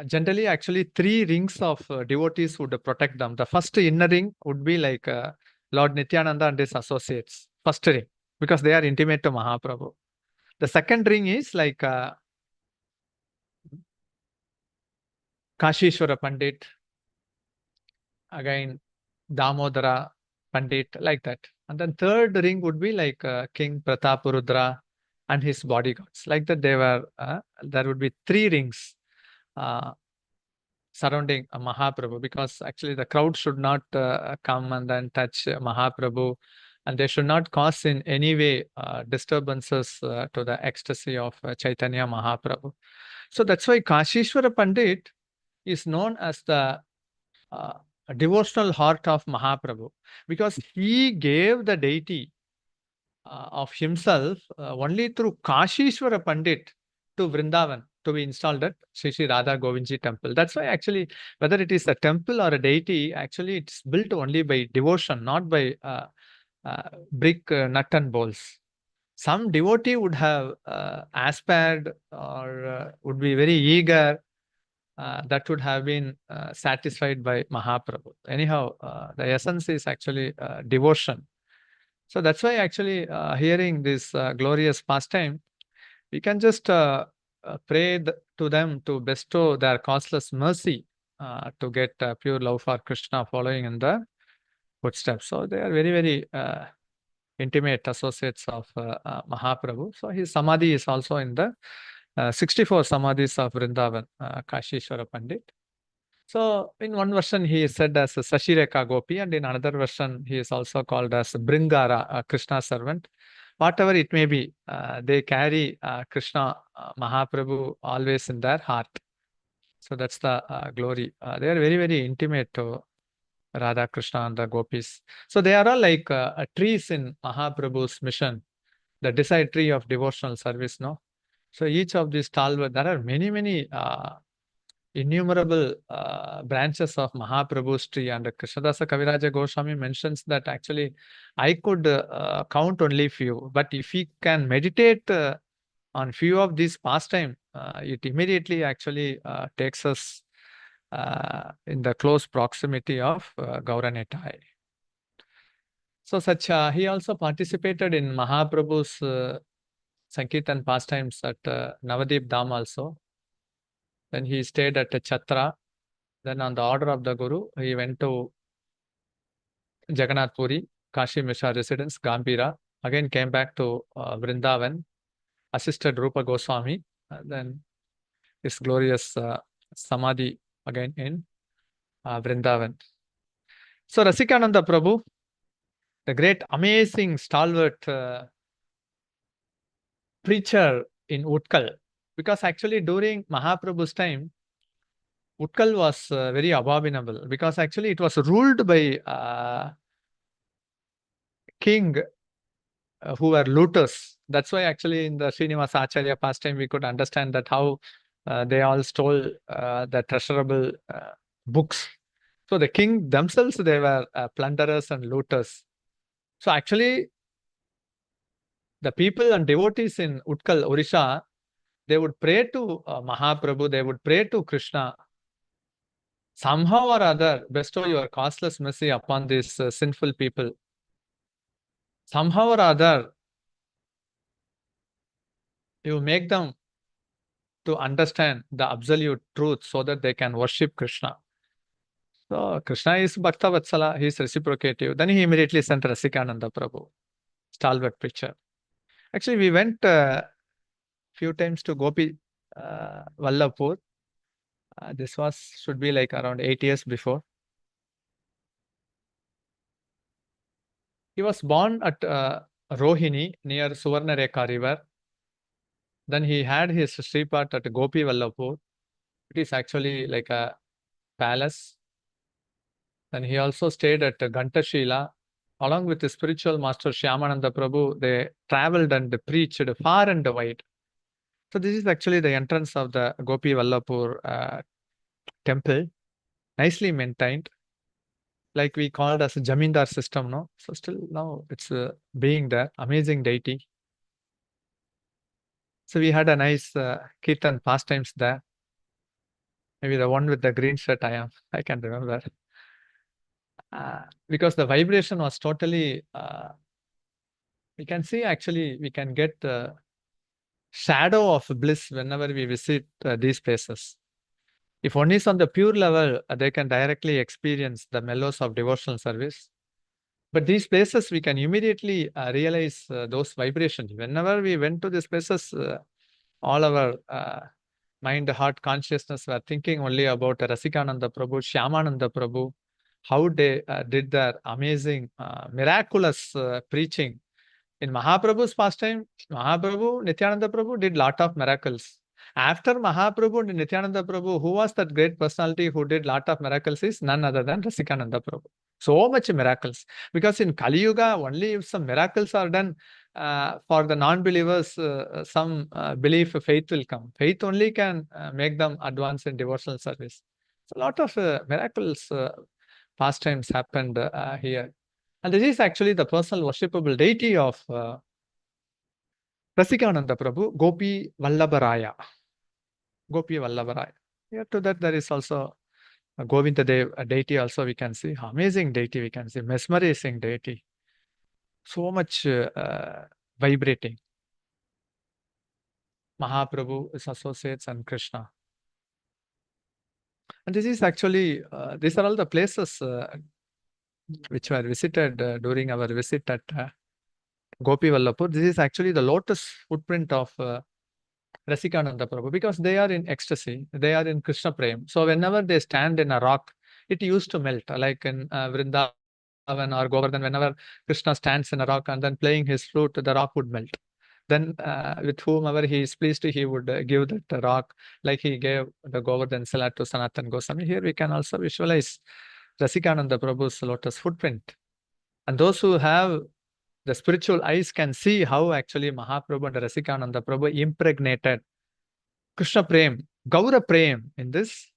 generally actually 3 rings of devotees would protect them. The first inner ring would be like Lord Nityananda and his associates, first ring, because they are intimate to Mahaprabhu. The second ring is like Kashishwara Pandit, again Damodara Pandit, like that. And then third ring would be like King Prataparudra and his bodyguards. Like that, they were there would be 3 rings surrounding Mahaprabhu, because actually the crowd should not come and then touch Mahaprabhu, and they should not cause in any way disturbances to the ecstasy of Chaitanya Mahaprabhu. So that's why Kashishwara Pandit is known as the devotional heart of Mahaprabhu, because he gave the deity of himself only through Kashishwara Pandit to Vrindavan to be installed at Sri Sri Radha Govindji temple. That's why actually, whether it is a temple or a deity, actually it's built only by devotion, not by brick, nut and bolts. Some devotee would have aspired or would be very eager, that would have been satisfied by Mahaprabhu. Anyhow, the essence is actually devotion. So that's why actually hearing this glorious pastime, we can just pray to them to bestow their causeless mercy to get pure love for Krishna, following in the footsteps. So they are very, very intimate associates of Mahaprabhu. So his Samadhi is also in the 64 Samadhis of Vrindavan, Kashishwara Pandit. So in one version he is said as a Sashireka Gopi, and in another version he is also called as Bringara, a Krishna servant. Whatever it may be, they carry Krishna Mahaprabhu always in their heart. So that's the glory. They are very, very intimate to Radha Krishna and the gopis. So they are all like trees in Mahaprabhu's mission, the desired tree of devotional service, no? So each of these stalwart, there are many, many innumerable branches of Mahaprabhu's tree, and Krishnadasa Kaviraja Goswami mentions that actually I could count only few, but if we can meditate on few of these pastime, it immediately actually takes us in the close proximity of Gauranitai. So such he also participated in Mahaprabhu's Sankirtan pastimes at Navadip Dham also. Then he stayed at Chhatra. Then on the order of the Guru, he went to Jagannath Puri, Kashi Mishra residence, Gambhira. Again came back to Vrindavan, assisted Rupa Goswami. Then his glorious Samadhi again in Vrindavan. So Rasikananda Prabhu, the great, amazing, stalwart preacher in Utkal, because actually during Mahaprabhu's time, Utkal was very abominable, because actually it was ruled by king who were looters. That's why actually in the Srinivas Acharya pastime we could understand that how they all stole the treasurable books. So the king themselves, they were plunderers and looters. So actually the people and devotees in Utkal, Odisha, they would pray to Mahaprabhu, they would pray to Krishna. Somehow or other, bestow your causeless mercy upon these sinful people. Somehow or other, you make them to understand the absolute truth so that they can worship Krishna. So Krishna is Bhakta Vatsala, he is reciprocative. Then he immediately sent Rasikananda Prabhu, stalwart preacher. Actually, we went few times to Gopi Vallabhpur. This should be like around 8 years before. He was born at Rohini near Suvarnareka river. Then he had his Sripat at Gopi Vallabhpur. It is actually like a palace. Then he also stayed at Gantashila. Along with the spiritual master Shyamananda Prabhu, they traveled and preached far and wide. So this is actually the entrance of the Gopi Vallabhpur temple, nicely maintained, like we called as a Jamindar system, no? So still now it's being there, amazing deity. So we had a nice kirtan pastimes there. Maybe the one with the green shirt I can remember. Because the vibration was totally, we can see actually, we can get the shadow of bliss whenever we visit these places. If one is on the pure level, they can directly experience the mellows of devotional service. But these places, we can immediately realize those vibrations. Whenever we went to these places, all our mind, heart, consciousness were thinking only about Rasikananda Prabhu, Shyamananda Prabhu, how they did their amazing, miraculous preaching. In Mahaprabhu's pastime, Mahaprabhu, Nityananda Prabhu did lot of miracles. After Mahaprabhu and Nityananda Prabhu, who was that great personality who did lot of miracles is none other than Rasikananda Prabhu. So much miracles. Because in Kali Yuga, only if some miracles are done for the non-believers, some belief, faith will come. Faith only can make them advance in devotional service. So a lot of miracles pastimes happened here. And this is actually the personal worshipable deity of Rasikananda Prabhu, Gopi Vallabharaya. Gopi Vallabharaya. Here to that there is also a Govinda Dev, a deity also we can see. Amazing deity we can see, mesmerizing deity. So much vibrating. Mahaprabhu, his associates and Krishna. And this is actually, these are all the places which were visited during our visit at Gopi Vallabhpur. This is actually the lotus footprint of Rasikananda Prabhu, because they are in ecstasy, they are in Krishna Prem. So whenever they stand in a rock, it used to melt, like in Vrindavan or Govardhan, whenever Krishna stands in a rock and then playing his flute, the rock would melt. Then with whomever he is pleased to, he would give that rock, like he gave the Govardhan Salat to Sanatan Goswami. Here we can also visualize Rasikananda Prabhu's lotus footprint. And those who have the spiritual eyes can see how actually Mahaprabhu and Rasikananda Prabhu impregnated Krishna Prem, Gaura Prem in this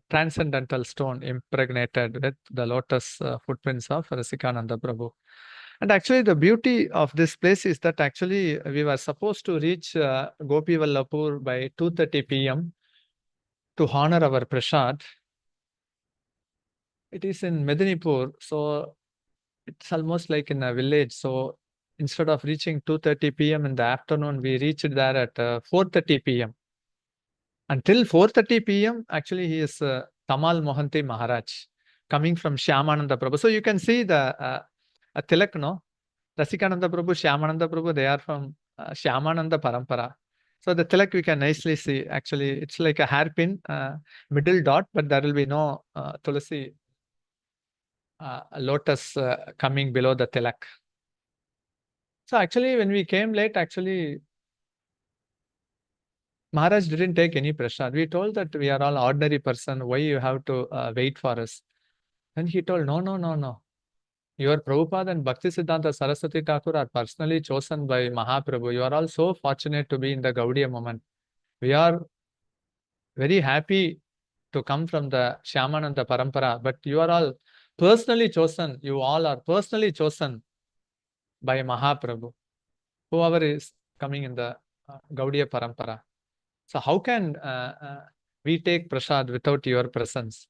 transcendental stone impregnated with the lotus footprints of Rasikananda Prabhu. And actually, the beauty of this place is that actually we were supposed to reach Gopi Vallabhpur by 2:30 p.m. to honor our prasad. It is in Medinipur, so it's almost like in a village. So instead of reaching 2:30 p.m. in the afternoon, we reached there at 4:30 p.m. Until 4:30 p.m., actually, he is Tamal Mohanty Maharaj coming from Shyamananda Prabhu. So you can see the Tilak, no? Rasikananda Prabhu, Shyamananda Prabhu, they are from Shyamananda Parampara. So the Tilak we can nicely see. Actually, it's like a hairpin, middle dot, but there will be no Tulasi lotus coming below the Tilak. So actually, when we came late, actually, Maharaj didn't take any prasad. We told that we are all ordinary person. Why you have to wait for us? And he told, no, no, no, no. Your Prabhupada and Bhaktisiddhanta Saraswati Thakur are personally chosen by Mahaprabhu. You are all so fortunate to be in the Gaudiya moment. We are very happy to come from the Shyamananda Parampara, but you are all personally chosen. You all are personally chosen by Mahaprabhu, whoever is coming in the Gaudiya Parampara. So how can we take prasad without your presence?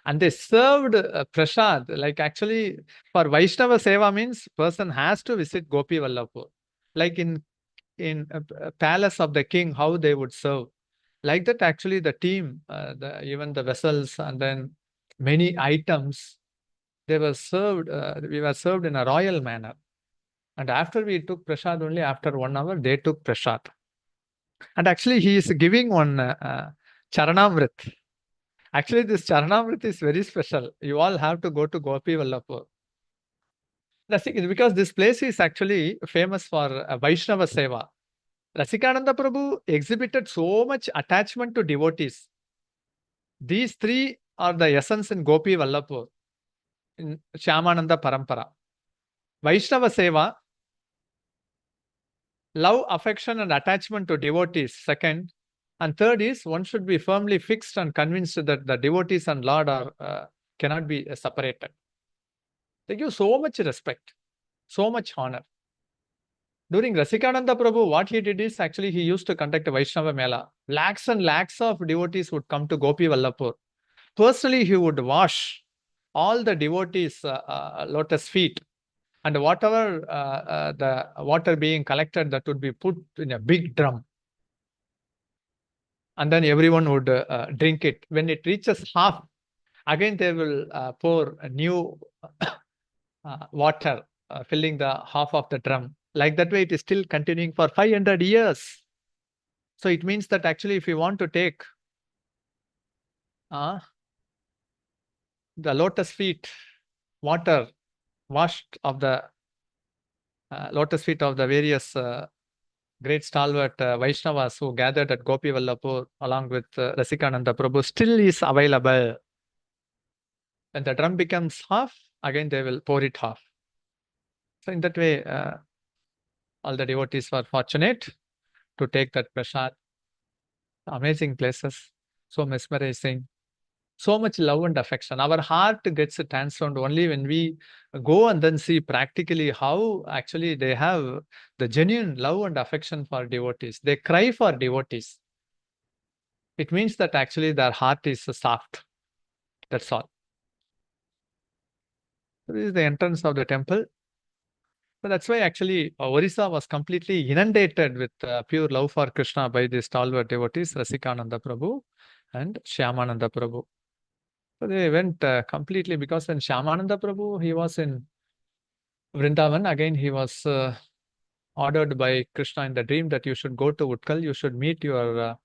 And they served prasad, like actually for Vaishnava Seva means person has to visit Gopi Vallabhpur. Like in palace of the king, how they would serve. Like that actually the team, even the vessels and then many items, they were served, we were served in a royal manner. And after we took prasad, only after 1 hour, they took prasad. And actually, he is giving one Charanamrit. Actually, this Charanamrit is very special. You all have to go to Gopi Vallabhpur. Because this place is actually famous for Vaishnava Seva. Rasikananda Prabhu exhibited so much attachment to devotees. These three are the essence in Gopi Vallabhpur, in Shyamananda Parampara. Vaishnava Seva, love, affection, and attachment to devotees, second. And third is, one should be firmly fixed and convinced that the devotees and Lord are cannot be separated. They give so much respect, so much honor. During Rasikananda Prabhu, what he did is actually he used to conduct a Vaishnava Mela. Lakhs and lakhs of devotees would come to Gopi Vallabhpur. Personally, he would wash all the devotees' lotus feet. And whatever the water being collected, that would be put in a big drum. And then everyone would drink it. When it reaches half, again they will pour a new water, filling the half of the drum. Like that way, it is still continuing for 500 years. So it means that actually, if you want to take the lotus feet, water washed of the lotus feet of the various great stalwart Vaishnavas who gathered at Gopi Vallabhpur along with Rasikananda Prabhu still is available. When the drum becomes half, again they will pour it half. So in that way, all the devotees were fortunate to take that prasad. Amazing places, so mesmerizing, so much love and affection. Our heart gets transformed only when we go and then see practically how actually they have the genuine love and affection for devotees. They cry for devotees. It means that actually their heart is soft. That's all. This is the entrance of the temple. So that's why actually Orissa was completely inundated with pure love for Krishna by the stalwart devotees, Rasikananda Prabhu and Shyamananda Prabhu. So they went completely, because when Shyamananda Prabhu, he was in Vrindavan, again he was ordered by Krishna in the dream that you should go to Utkal, you should meet your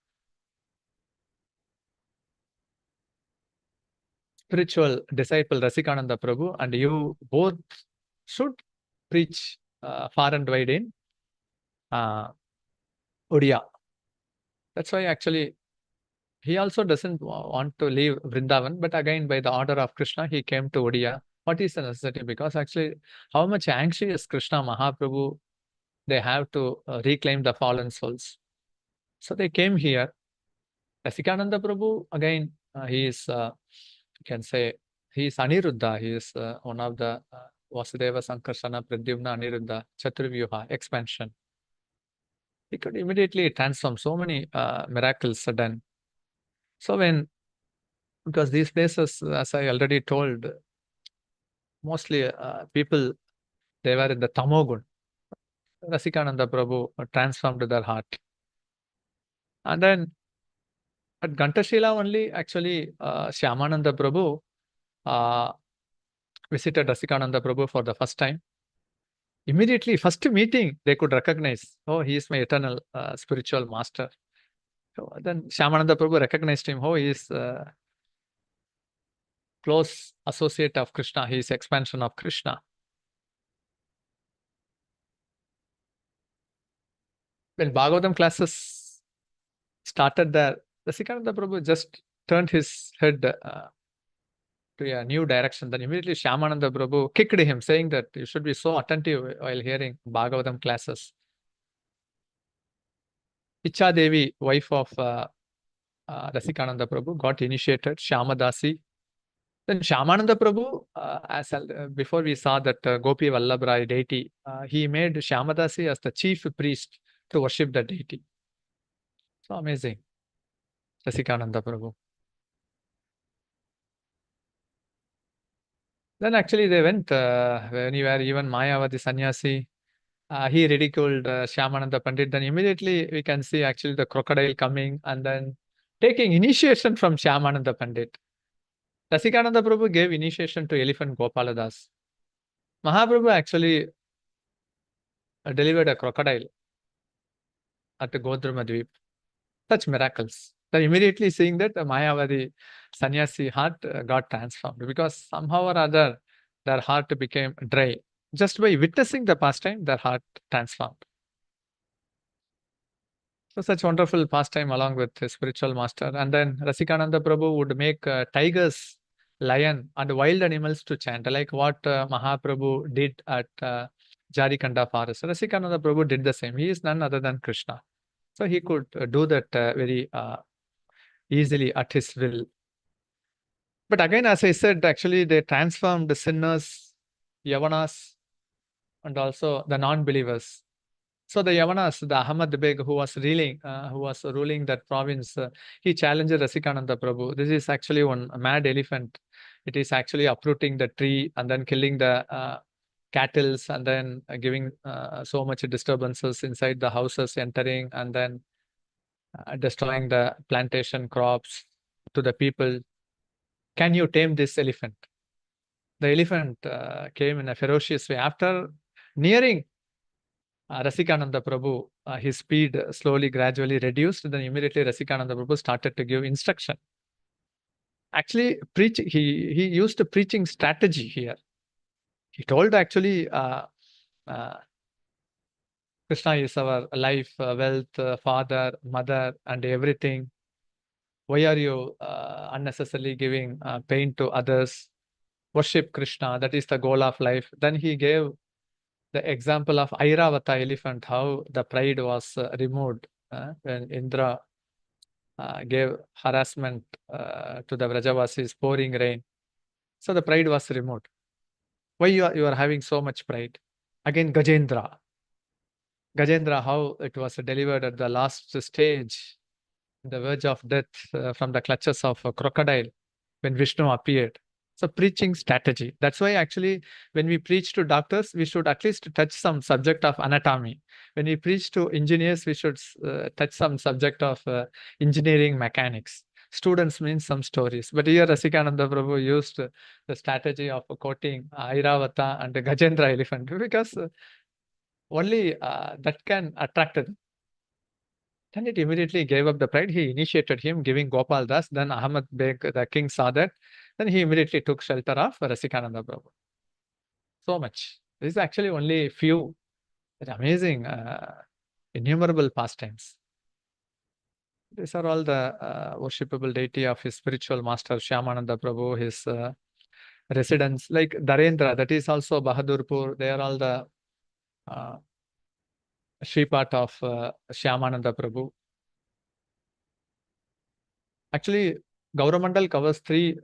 spiritual disciple Rasikananda Prabhu, and you both should preach far and wide in Odia. That's why actually he also doesn't want to leave Vrindavan, but again by the order of Krishna, he came to Odia. What is the necessity? Because actually how much anxious Krishna Mahaprabhu, they have to reclaim the fallen souls. So they came here. Rasikananda Prabhu, again, He is, you can say, he is Aniruddha. He is one of the Vasudeva, Sankarsana, Pradyumna, Aniruddha, Chaturvyuha, expansion. He could immediately transform. So many miracles are done. So because these places, as I already told, mostly people, they were in the Tamogun. Rasikananda Prabhu transformed their heart. And then at Gantashila only, actually, Shyamananda Prabhu visited Rasikananda Prabhu for the first time. Immediately, first meeting, they could recognize, oh, he is my eternal spiritual master. So then Shyamananda Prabhu recognized him, oh, he is close associate of Krishna, he is expansion of Krishna. When Bhagavatam classes started there, Rasikananda Prabhu just turned his head to a new direction. Then immediately Shyamananda Prabhu kicked him, saying that you should be so attentive while hearing Bhagavatam classes. Icha Devi, wife of Rasikananda Prabhu, got initiated, Shyamadasi. Then Shyamananda Prabhu, before we saw that Gopi Vallabhrai deity, he made Shyamadasi as the chief priest to worship the deity. So amazing, Rasikananda Prabhu. Then actually they went, anywhere, even Mayavadi Sannyasi, he ridiculed Shyamananda Pandit. Then immediately we can see actually the crocodile coming and then taking initiation from Shyamananda Pandit. Rasikananda Prabhu gave initiation to elephant Gopaladas. Mahaprabhu actually delivered a crocodile at the Godrumadvip. Such miracles. Then immediately seeing that the Mayavadi sannyasi heart got transformed because somehow or other their heart became dry. Just by witnessing the pastime, their heart transformed. So such wonderful pastime along with his spiritual master. And then Rasikananda Prabhu would make tigers, lion and wild animals to chant, like what Mahaprabhu did at Jarikanda forest. Rasikananda Prabhu did the same. He is none other than Krishna. So he could do that very easily at his will. But again, as I said, actually they transformed the sinners, Yavanas, and also the non-believers. So the Yavanas, the Ahmad Beg, who was ruling that province, he challenged Rasikananda Prabhu. This is actually one mad elephant. It is actually uprooting the tree and then killing the cattle and then giving so much disturbances inside the houses, entering and then destroying the plantation crops to the people. Can you tame this elephant? The elephant came in a ferocious way. After nearing Rasikananda Prabhu, his speed slowly, gradually reduced. Then immediately Rasikananda Prabhu started to give instruction. Actually, he used a preaching strategy here. He told actually, Krishna is our life, wealth, father, mother, and everything. Why are you unnecessarily giving pain to others? Worship Krishna, that is the goal of life. Then he gave the example of Airavata elephant, how the pride was removed when Indra gave harassment to the Vrajavasis, pouring rain. So the pride was removed. Why you are having so much pride? Again, Gajendra, how it was delivered at the last stage, the verge of death from the clutches of a crocodile when Vishnu appeared. So preaching strategy. That's why actually when we preach to doctors, we should at least touch some subject of anatomy. When we preach to engineers, we should touch some subject of engineering mechanics. Students mean some stories. But here Rasikananda Prabhu used the strategy of quoting Airavata and the Gajendra elephant because only that can attract them. Then it immediately gave up the pride. He initiated him, giving Gopal Das. Then Ahmad Beg, the king, saw that. Then he immediately took shelter of Rasikananda Prabhu. So much. This is actually only few amazing, innumerable pastimes. These are all the worshipable deity of his spiritual master, Shyamananda Prabhu, his residents, like Dharendra, that is also Bahadurpur. They are all the Shripat of Shyamananda Prabhu. Actually, Gauromandal covers three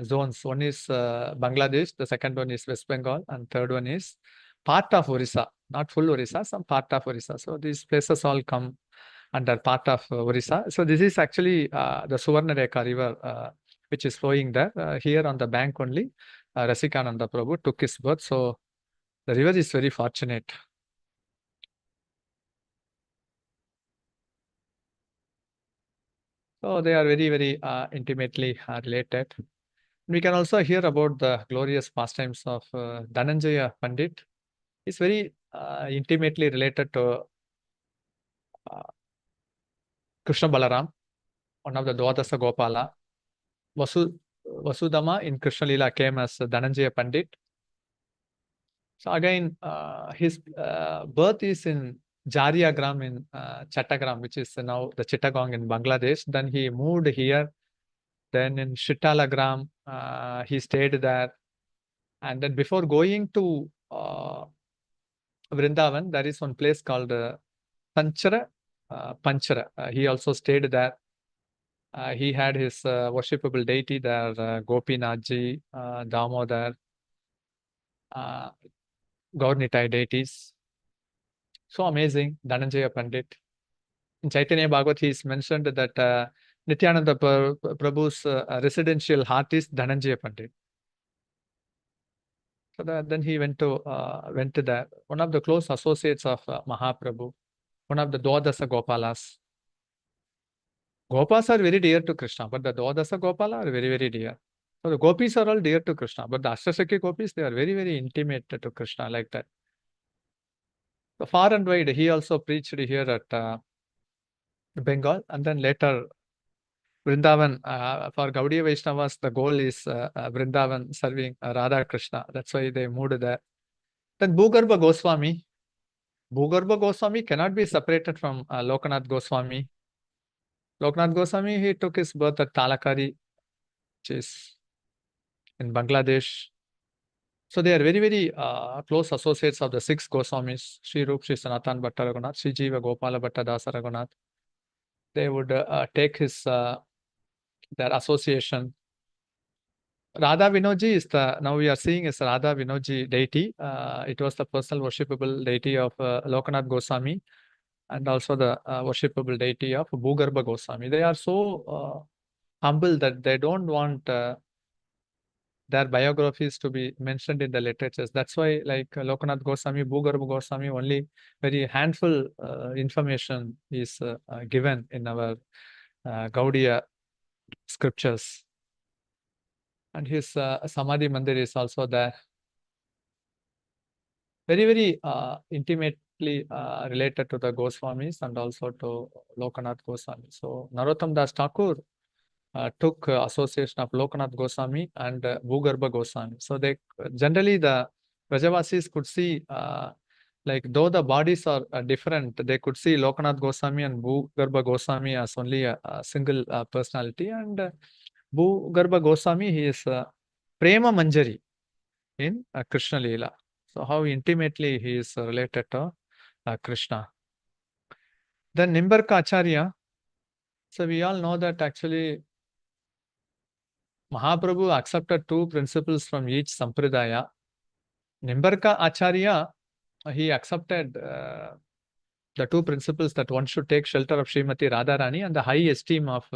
zones. One is Bangladesh, the second one is West Bengal, and third one is part of Orissa, not full Orissa, some part of Orissa. So these places all come under part of Orissa. So this is actually the Suvarnareka river, which is flowing there. Here on the bank only, Rasikananda Prabhu took his birth. So the river is very fortunate. So they are very, very intimately related. We can also hear about the glorious pastimes of Dhananjay Pandit. It's very intimately related to Krishna Balaram, one of the Dwadasa Gopala. Vasudama in Krishna Lila came as Dhananjay Pandit. So again, his birth is in Jariagram in Chattagram, which is now the Chittagong in Bangladesh. Then he moved here. Then in Shitalagram, he stayed there. And then before going to Vrindavan, there is one place called Panchara. He also stayed there. He had his worshipable deity there, Gopinathji, Damodar, Gaurnitai deities. So amazing, Dhananjaya Pandit. In Chaitanya Bhagavat, he is mentioned that Nityananda Prabhu's residential heart is Dhananjaya Pandit. So then he went to there. One of the close associates of Mahaprabhu, one of the Dwadasa Gopalas. Gopas are very dear to Krishna, but the Dwadasa Gopala are very, very dear. So the gopis are all dear to Krishna, but the Ashtashaki gopis, they are very, very intimate to Krishna, like that. So far and wide, he also preached here at Bengal, and then later Vrindavan, for Gaudiya Vaishnavas, the goal is Vrindavan serving Radha Krishna. That's why they moved there. Then Bhugarbh Goswami. Bhugarbh Goswami cannot be separated from Lokanath Goswami. Lokanath Goswami, he took his birth at Talakari, which is in Bangladesh. So they are very, very close associates of the six Goswamis, Sri Rup, Sri Sanatan Bhatta Raghunath, Sri Jiva Gopala Bhatta Dasa Raghunath. They would take his their association. Radha Vinodji is now we are seeing is Radha Vinodji deity. It was the personal worshipable deity of Lokanath Goswami and also the worshipable deity of Bhugarbh Goswami. They are so humble that they don't want their biographies to be mentioned in the literatures. That's why, like Lokanath Goswami, Bhugarbh Goswami, only very handful information is given in our Gaudiya scriptures. And his Samadhi Mandir is also there. Very, very intimately related to the Goswamis and also to Lokanath Goswami. So Narottam Das Thakur took association of Lokanath Goswami and Bhugarbh Goswami. So they generally the Vrajavasis could see, like though the bodies are different, they could see Lokanath Goswami and Bhugarbh Goswami as only a single personality. And Bhugarbh Goswami, he is Prema Manjari in Krishna Leela. So how intimately he is related to Krishna. Then Nimbarkacharya. So we all know that actually Mahaprabhu accepted two principles from each sampradaya. Nimbarkacharya, he accepted the two principles that one should take shelter of Srimati Radharani and the high esteem of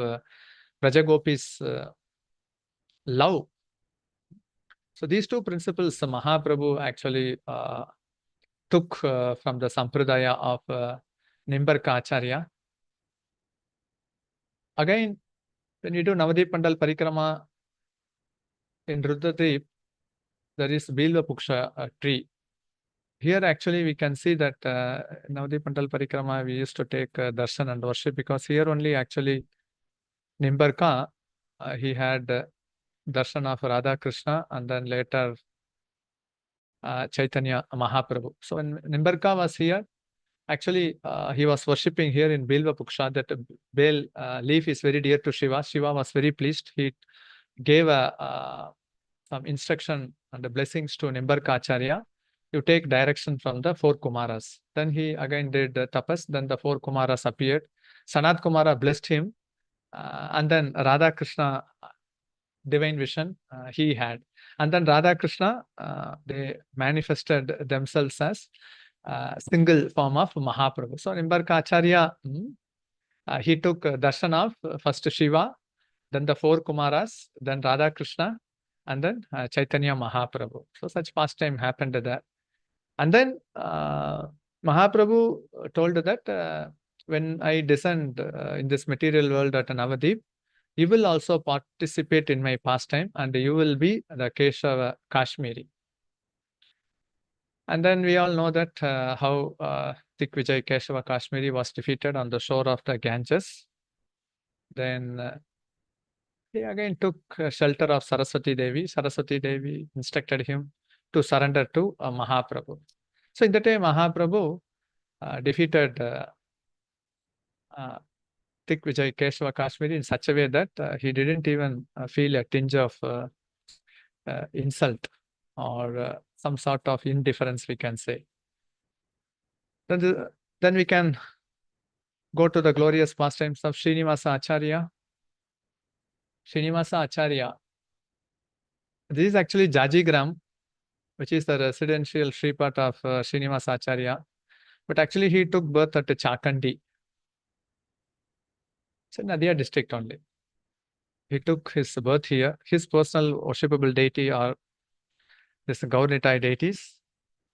Brajagopi's love. So these two principles Mahaprabhu actually took from the sampradaya of Nimbarkacharya. Again, when you do Navadip Pandal Parikrama in Rudradeep, there is Bilva Puksha tree. Here actually we can see that Navadip Pandal Parikrama we used to take darshan and worship, because here only actually Nimbarka, he had darshan of Radha Krishna and then later Chaitanya Mahaprabhu. So when Nimbarka was here, actually he was worshipping here in Bilva Puksha. That bale leaf is very dear to Shiva. Shiva was very pleased. He gave some instruction and the blessings to Nimbarkacharya. You take direction from the four Kumaras. Then he again did tapas. Then the four Kumaras appeared. Sanat Kumara blessed him. And then Radha Krishna divine vision he had. And then Radha Krishna, they manifested themselves as single form of Mahaprabhu. So Nimbarkacharya, he took darshan of first Shiva, then the four Kumaras, then Radha Krishna, and then Chaitanya Mahaprabhu. So such pastime happened there. And then Mahaprabhu told that when I descend in this material world at Navadip, you will also participate in my pastime and you will be the Keshava Kashmiri. And then we all know that how Digvijay Keshava Kashmiri was defeated on the shore of the Ganges. Then he again took shelter of Saraswati Devi. Saraswati Devi instructed him to surrender to Mahaprabhu. So in that time, Mahaprabhu defeated Digvijay Keshava Kashmiri in such a way that he didn't even feel a tinge of insult or some sort of indifference, we can say. Then we can go to the glorious pastimes of Srinivas Acharya. Srinivas Acharya. This is actually Jajigram, which is the residential Shripad of Srinivas Acharya. But actually he took birth at Chakandi. It's in Nadia district only. He took his birth here. His personal worshipable deity are this Gaurahari deities.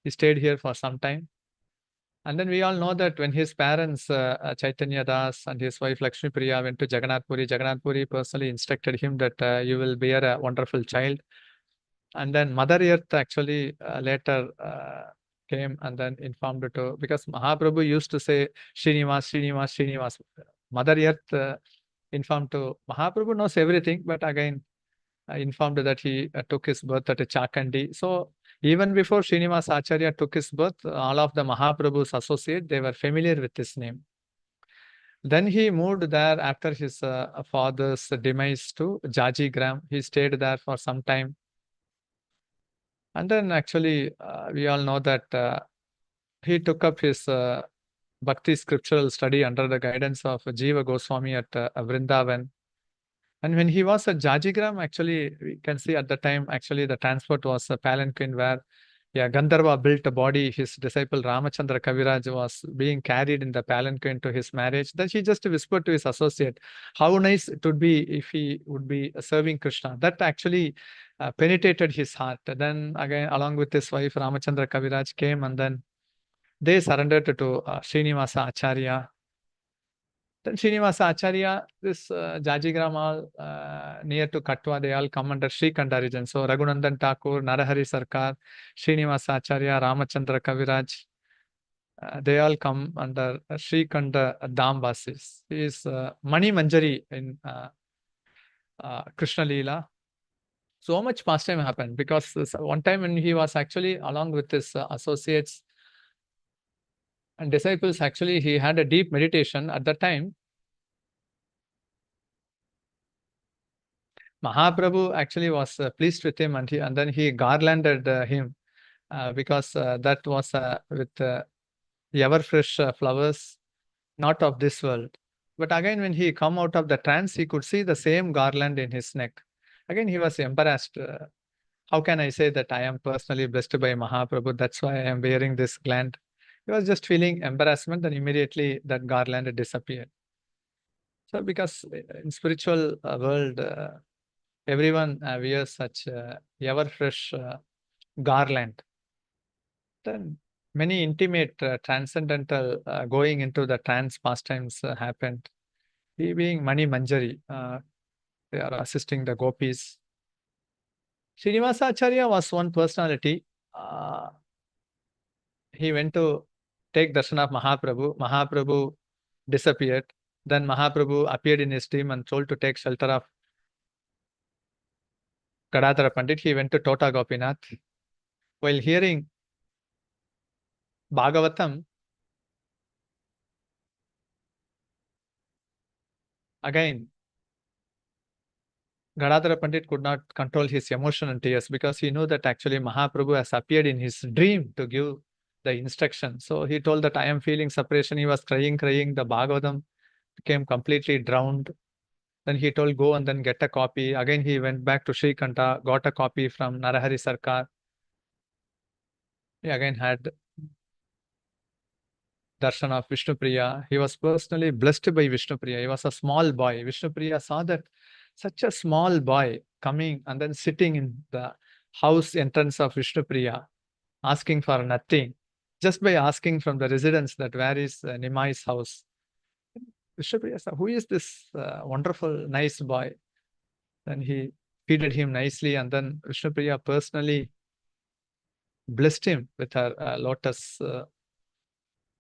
He stayed here for some time. And then we all know that when his parents, Chaitanya Das and his wife Lakshmi Priya went to Jagannath Puri, Jagannath Puri personally instructed him that you will bear a wonderful child. And then Mother Earth actually later came and then informed to, because Mahaprabhu used to say Srinivas, Srinivas, Srinivas. Mother Earth informed to Mahaprabhu knows everything, but again informed that he took his birth at Chakandi. So even before Srinivas Acharya took his birth, all of the Mahaprabhu's associates, they were familiar with his name. Then he moved there after his father's demise to Jajigram. He stayed there for some time. And then actually, we all know that he took up his Bhakti scriptural study under the guidance of Jiva Goswami at Vrindavan. And when he was at Jajigram, actually, we can see at the time, actually, the transport was a palanquin where Gandharva built a body. His disciple Ramachandra Kaviraj was being carried in the palanquin to his marriage. Then he just whispered to his associate, how nice it would be if he would be serving Krishna. That actually penetrated his heart. Then again, along with his wife, Ramachandra Kaviraj came and then they surrendered to Srinivasa Acharya. Then Srinivasa Acharya, this Jajigram near to Katwa, they all come under Srikanda region. So Raghunandan Thakur, Narahari Sarkar, Srinivasa Acharya, Ramachandra Kaviraj, they all come under Srikanda Dambasis. He is Mani Manjari in Krishna Leela. So much pastime happened because one time when he was actually along with his associates and disciples, actually he had a deep meditation. At that time, Mahaprabhu actually was pleased with him and then he garlanded him because that was with ever fresh flowers, not of this world. But again, when he come out of the trance, he could see the same garland in his neck. Again, he was embarrassed. How can I say that I am personally blessed by Mahaprabhu? That's why I am wearing this gland. He was just feeling embarrassment, and immediately that garland disappeared. So because in spiritual world, everyone wears such ever fresh garland. Then many intimate transcendental going into the trance pastimes happened. He being Mani Manjari, they are assisting the gopis. Srinivasa Acharya was one personality. He went to take darshan of Mahaprabhu. Mahaprabhu disappeared. Then Mahaprabhu appeared in his dream and told to take shelter of Gadadhar Pandit. He went to Tota Gopinath. While hearing Bhagavatam, again, Gadadhar Pandit could not control his emotion and tears because he knew that actually Mahaprabhu has appeared in his dream to give the instruction. So he told that I am feeling separation. He was crying. The Bhagavatam became completely drowned. Then he told, go and then get a copy. Again, he went back to Srikanta, got a copy from Narahari Sarkar. He again had darshan of Vishnupriya. He was personally blessed by Vishnupriya. He was a small boy. Vishnupriya saw that such a small boy coming and then sitting in the house entrance of Vishnupriya, asking for nothing, just by asking from the residents that where is Nimai's house. Vishnupriya said, who is this wonderful, nice boy? Then he feeded him nicely, and then Vishnupriya personally blessed him with her lotus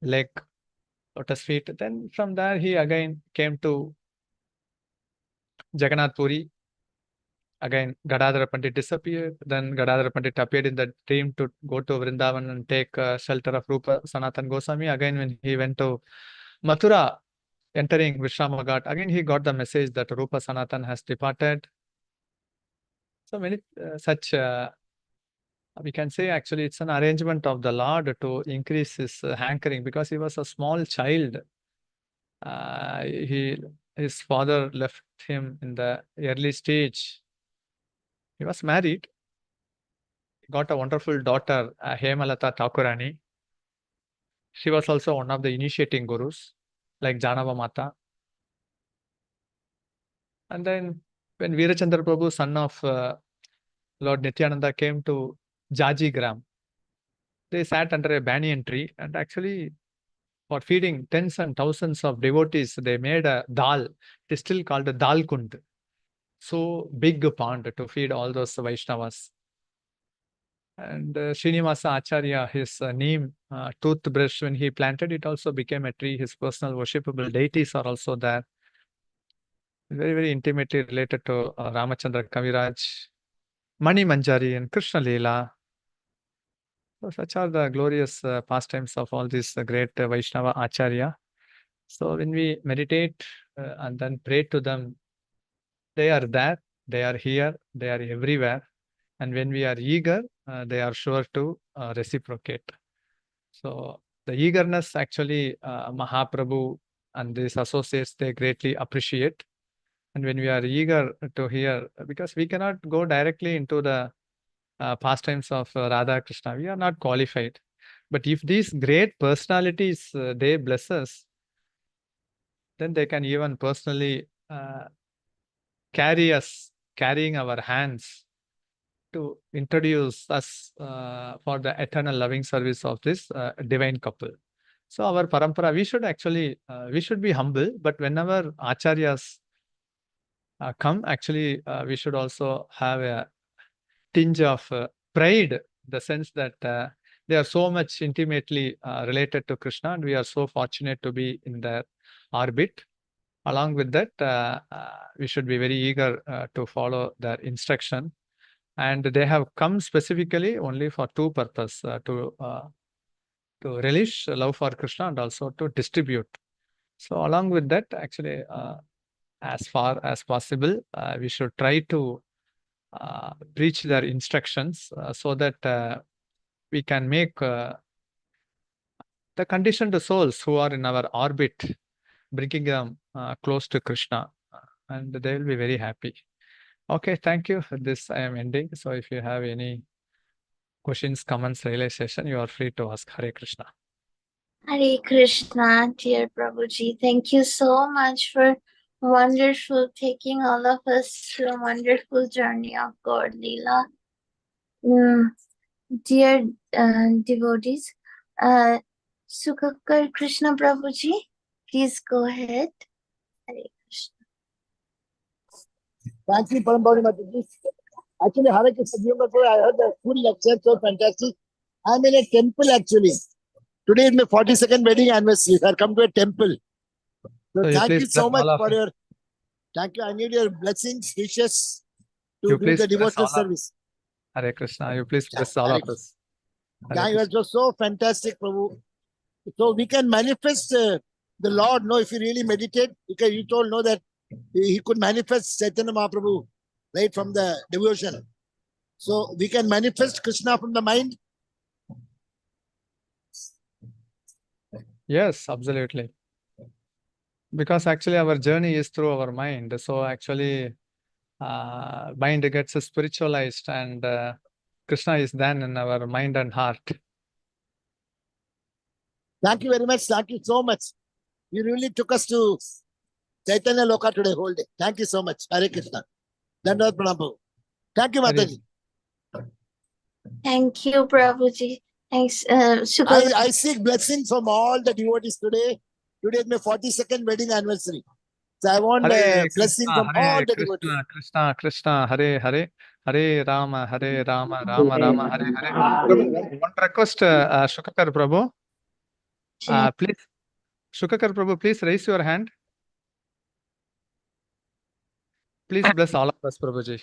leg, lotus feet. Then from there he again came to Jagannath Puri. Again, Gadadhar Pandit disappeared. Then Gadadhar Pandit appeared in the dream to go to Vrindavan and take shelter of Rupa Sanatan Goswami. Again, when he went to Mathura, entering Vishrama Ghat, again he got the message that Rupa Sanatan has departed. So many such, we can say actually it's an arrangement of the Lord to increase his hankering, because he was a small child. His father left him in the early stage. He was married, got a wonderful daughter, Hemalata Thakurani. She was also one of the initiating gurus, like Janava Mata. And then when Veerachandra Prabhu, son of Lord Nityananda, came to Jaji Gram, they sat under a banyan tree, and actually for feeding tens and thousands of devotees, they made a dal. It is still called a dal kund. So big pond to feed all those Vaishnavas. And Srinivas Acharya, his neem toothbrush, when he planted, it also became a tree. His personal worshipable deities are also there. Very, very intimately related to Ramachandra Kaviraj, Mani Manjari, and Krishna Leela. So such are the glorious pastimes of all these great Vaishnava Acharya. So when we meditate and then pray to them, they are there, they are here, they are everywhere. And when we are eager, they are sure to reciprocate. So the eagerness actually Mahaprabhu and these associates, they greatly appreciate. And when we are eager to hear, because we cannot go directly into the pastimes of Radha Krishna, we are not qualified. But if these great personalities, they bless us, then they can even personally carry us, carrying our hands to introduce us for the eternal loving service of this divine couple. So our parampara, we should actually, we should be humble, but whenever acharyas come, actually, we should also have a tinge of pride, the sense that they are so much intimately related to Krishna, and we are so fortunate to be in their orbit. Along with that, we should be very eager to follow their instruction. And they have come specifically only for two purposes, to relish love for Krishna and also to distribute. So along with that, actually, as far as possible, we should try to preach their instructions so that we can make the conditioned souls who are in our orbit, bringing them close to Krishna, and they will be very happy. Okay, thank you. This I am ending. So if you have any questions, comments, realization, you are free to ask. Hare Krishna. Hare Krishna, dear Prabhuji. Thank you so much for wonderful taking all of us through a wonderful journey of God Leela. Dear devotees, Sukhakar Krishna Prabhuji, please go ahead. Hare Krishna. Thank you, Parambari Mataji. Actually, Hare Krishna, I heard the full lecture, so fantastic. I'm in a temple actually. Today is my 42nd wedding anniversary. I come to a temple. So thank you so much for your. Thank you. I need your blessings, wishes to do the devotional service. Hare Krishna. You please bless all of us. Thank you. It was so fantastic, Prabhu. So we can manifest the Lord. No, if you really meditate, because you told no that he could manifest Chaitanya Mahaprabhu right from the devotion. So we can manifest Krishna from the mind. Yes, absolutely. because actually our journey is through our mind. So actually, mind gets spiritualized, and Krishna is then in our mind and heart. Thank you very much. Thank you so much. You really took us to Chaitanya Loka today whole day. Thank you so much. Hare Krishna. Dhananjay Prabhu. Thank you, Mataji. Thank you, Prabhuji. Thanks, Shukla. I seek blessings from all the devotees today. Today is my 42nd wedding anniversary. So I want a blessing from all the devotees. Krishna, Krishna, Hare Hare, Hare Rama, Rama Rama, Hare Hare. Prabhu, one request, Shashikara Prabhu. Please, Shashikara Prabhu, please raise your hand. Please bless all of us, Prabhuji.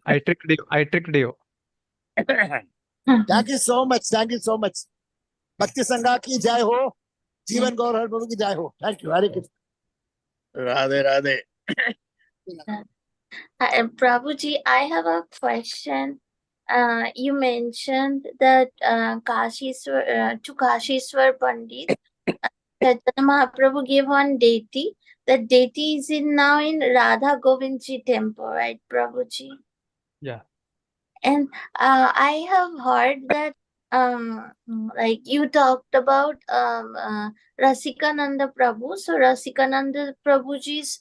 I tricked you. I tricked you. Thank you so much. Thank you so much. Bhakti Sangha ki jai ho. Jivan Gaurahari Prabhu ki jai ho. Thank you. Hare Krishna. Radhe Radhe. Prabhuji, I have a question. You mentioned that to Kashishwara Pandit, Chaitanya Mahaprabhu gave one deity. That deity is now in Radha Govindji temple, right, Prabhuji? Yeah. And I have heard that like you talked about Rasikananda Prabhu. So Rasikananda Prabhuji's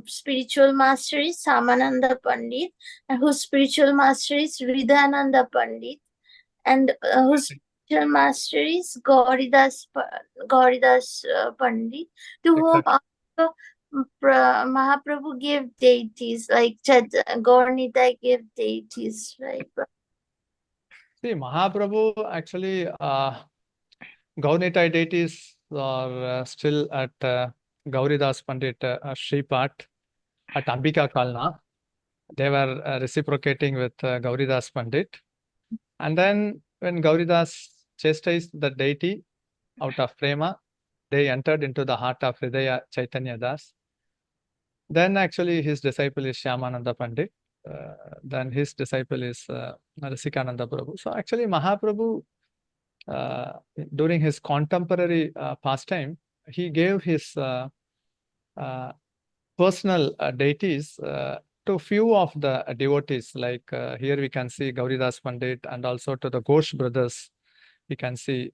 spiritual master is Samananda Pandit, and whose spiritual master is Hridayananda Pandit, and whose spiritual master is Gaurahari Pandit, to whom also Mahaprabhu gave deities, like Gaurnitai gave deities, right? See, Mahaprabhu actually, Gaurnitai deities are still at Gauridas Pandit Shripat at Ambika Kalna. They were reciprocating with Gauridas Pandit. And then when Gauridas chastised the deity out of prema, they entered into the heart of Hridaya Chaitanya Das. Then actually his disciple is Shyamananda Pandit. Then his disciple is Rasikananda Prabhu. So actually Mahaprabhu, during his contemporary pastime, he gave his personal deities to few of the devotees. Like here we can see Gauridas Pandit, and also to the Ghosh brothers we can see,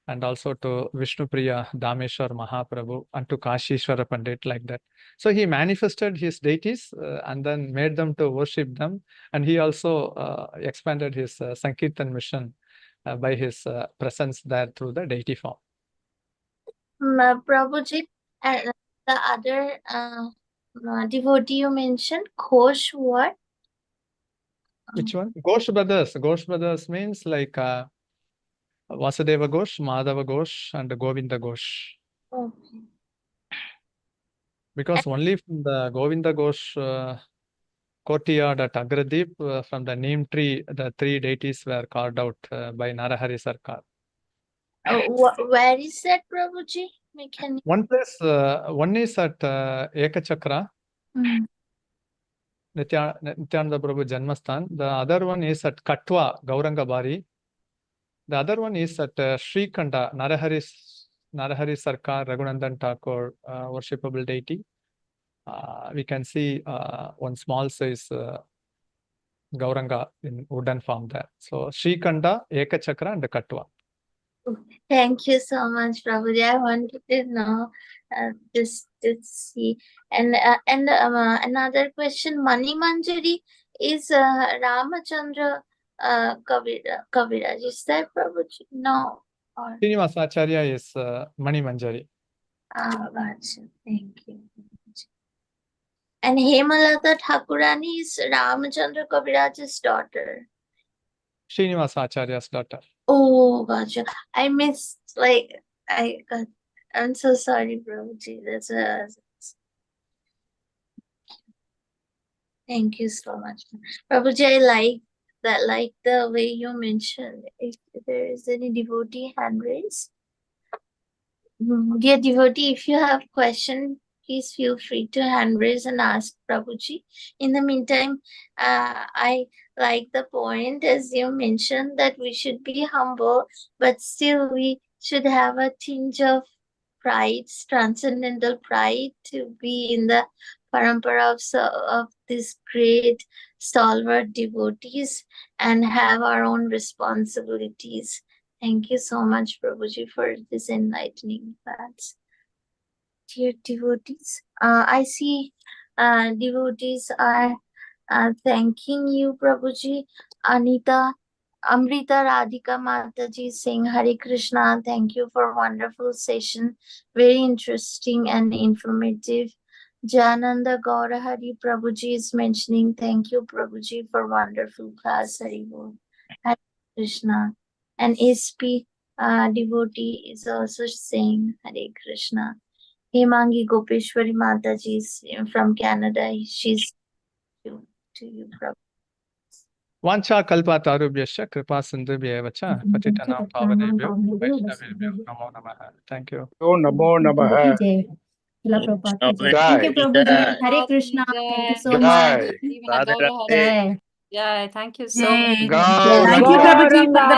and also to Vishnupriya Dameshwar Mahaprabhu, and to Kashishwara Pandit, like that. So he manifested his deities and then made them to worship them, and he also expanded his Sankirtan mission by his presence there through the deity form. Prabhuji, and the other devotee you mentioned, Ghosh, what? Which one? Ghosh brothers. Ghosh brothers means like VasudevGhosh, Madhavaghosh, and Govindaghosh. Okay. Because only from the Govindaghosh courtyard at Agradip, from the neem tree, the three deities were carved out by Narahari Sarkar. Where is that, Prabhuji? One place, one is at Ekachakra, Nityananda Prabhu Janmastan. The other one is at Katwa, Gaurangabari. The other one is at Srikanda, Narahari Sarkar, Raghunandan Thakur, worshipable deity. We can see one small size Gauranga in wooden form there. So Srikanda, Ekachakra, and Katwa. Thank you so much, Prabhuji. I wanted to know this to see. And another question, Mani Manjari is Ramachandra Kaviraj. Is that, Prabhuji? No. Srinivas Acharya is Mani Manjari. Gotcha. Thank you. And Hemalata Thakurani is Ramachandra Kaviraj's daughter. Srinivas Acharya's daughter. Oh, gotcha. I missed, I'm so sorry, Prabhuji. Thank you so much. Prabhuji, I like the way you mentioned. If there is any devotee hand raised. Dear devotee, if you have question, please feel free to hand raise and ask Prabhuji. In the meantime, I like the point as you mentioned that we should be humble, but still we should have a tinge of pride, transcendental pride to be in the parampara of these great stalwart devotees and have our own responsibilities. Thank you so much, Prabhuji, for this enlightening class. Dear devotees, I see devotees are thanking you, Prabhuji. Anita, Amrita Radhika Mataji saying Hare Krishna. Thank you for wonderful session. Very interesting and informative. Jananda Gaurahari Prabhuji is mentioning thank you, Prabhuji, for wonderful class. Hare Bol. Hare Krishna. And SP devotee is also saying Hare Krishna. Hemangi Gopeshwari Mataji is from Canada. She's to you, Prabhu. Vancha kalpatarubhyascha kripa sindhubhyeva cha patitanam pavanebhyo vaishnavebhyo namo namaha. Thank you. Namo Namaha. Jai. Srila Prabhupada ki jai. Jai. Thank you, Prabhuji. Hare Krishna. Thank you so much. Jai. Jai. Yeah, thank you so much. Gauranga. Thank you, Prabhuji, for the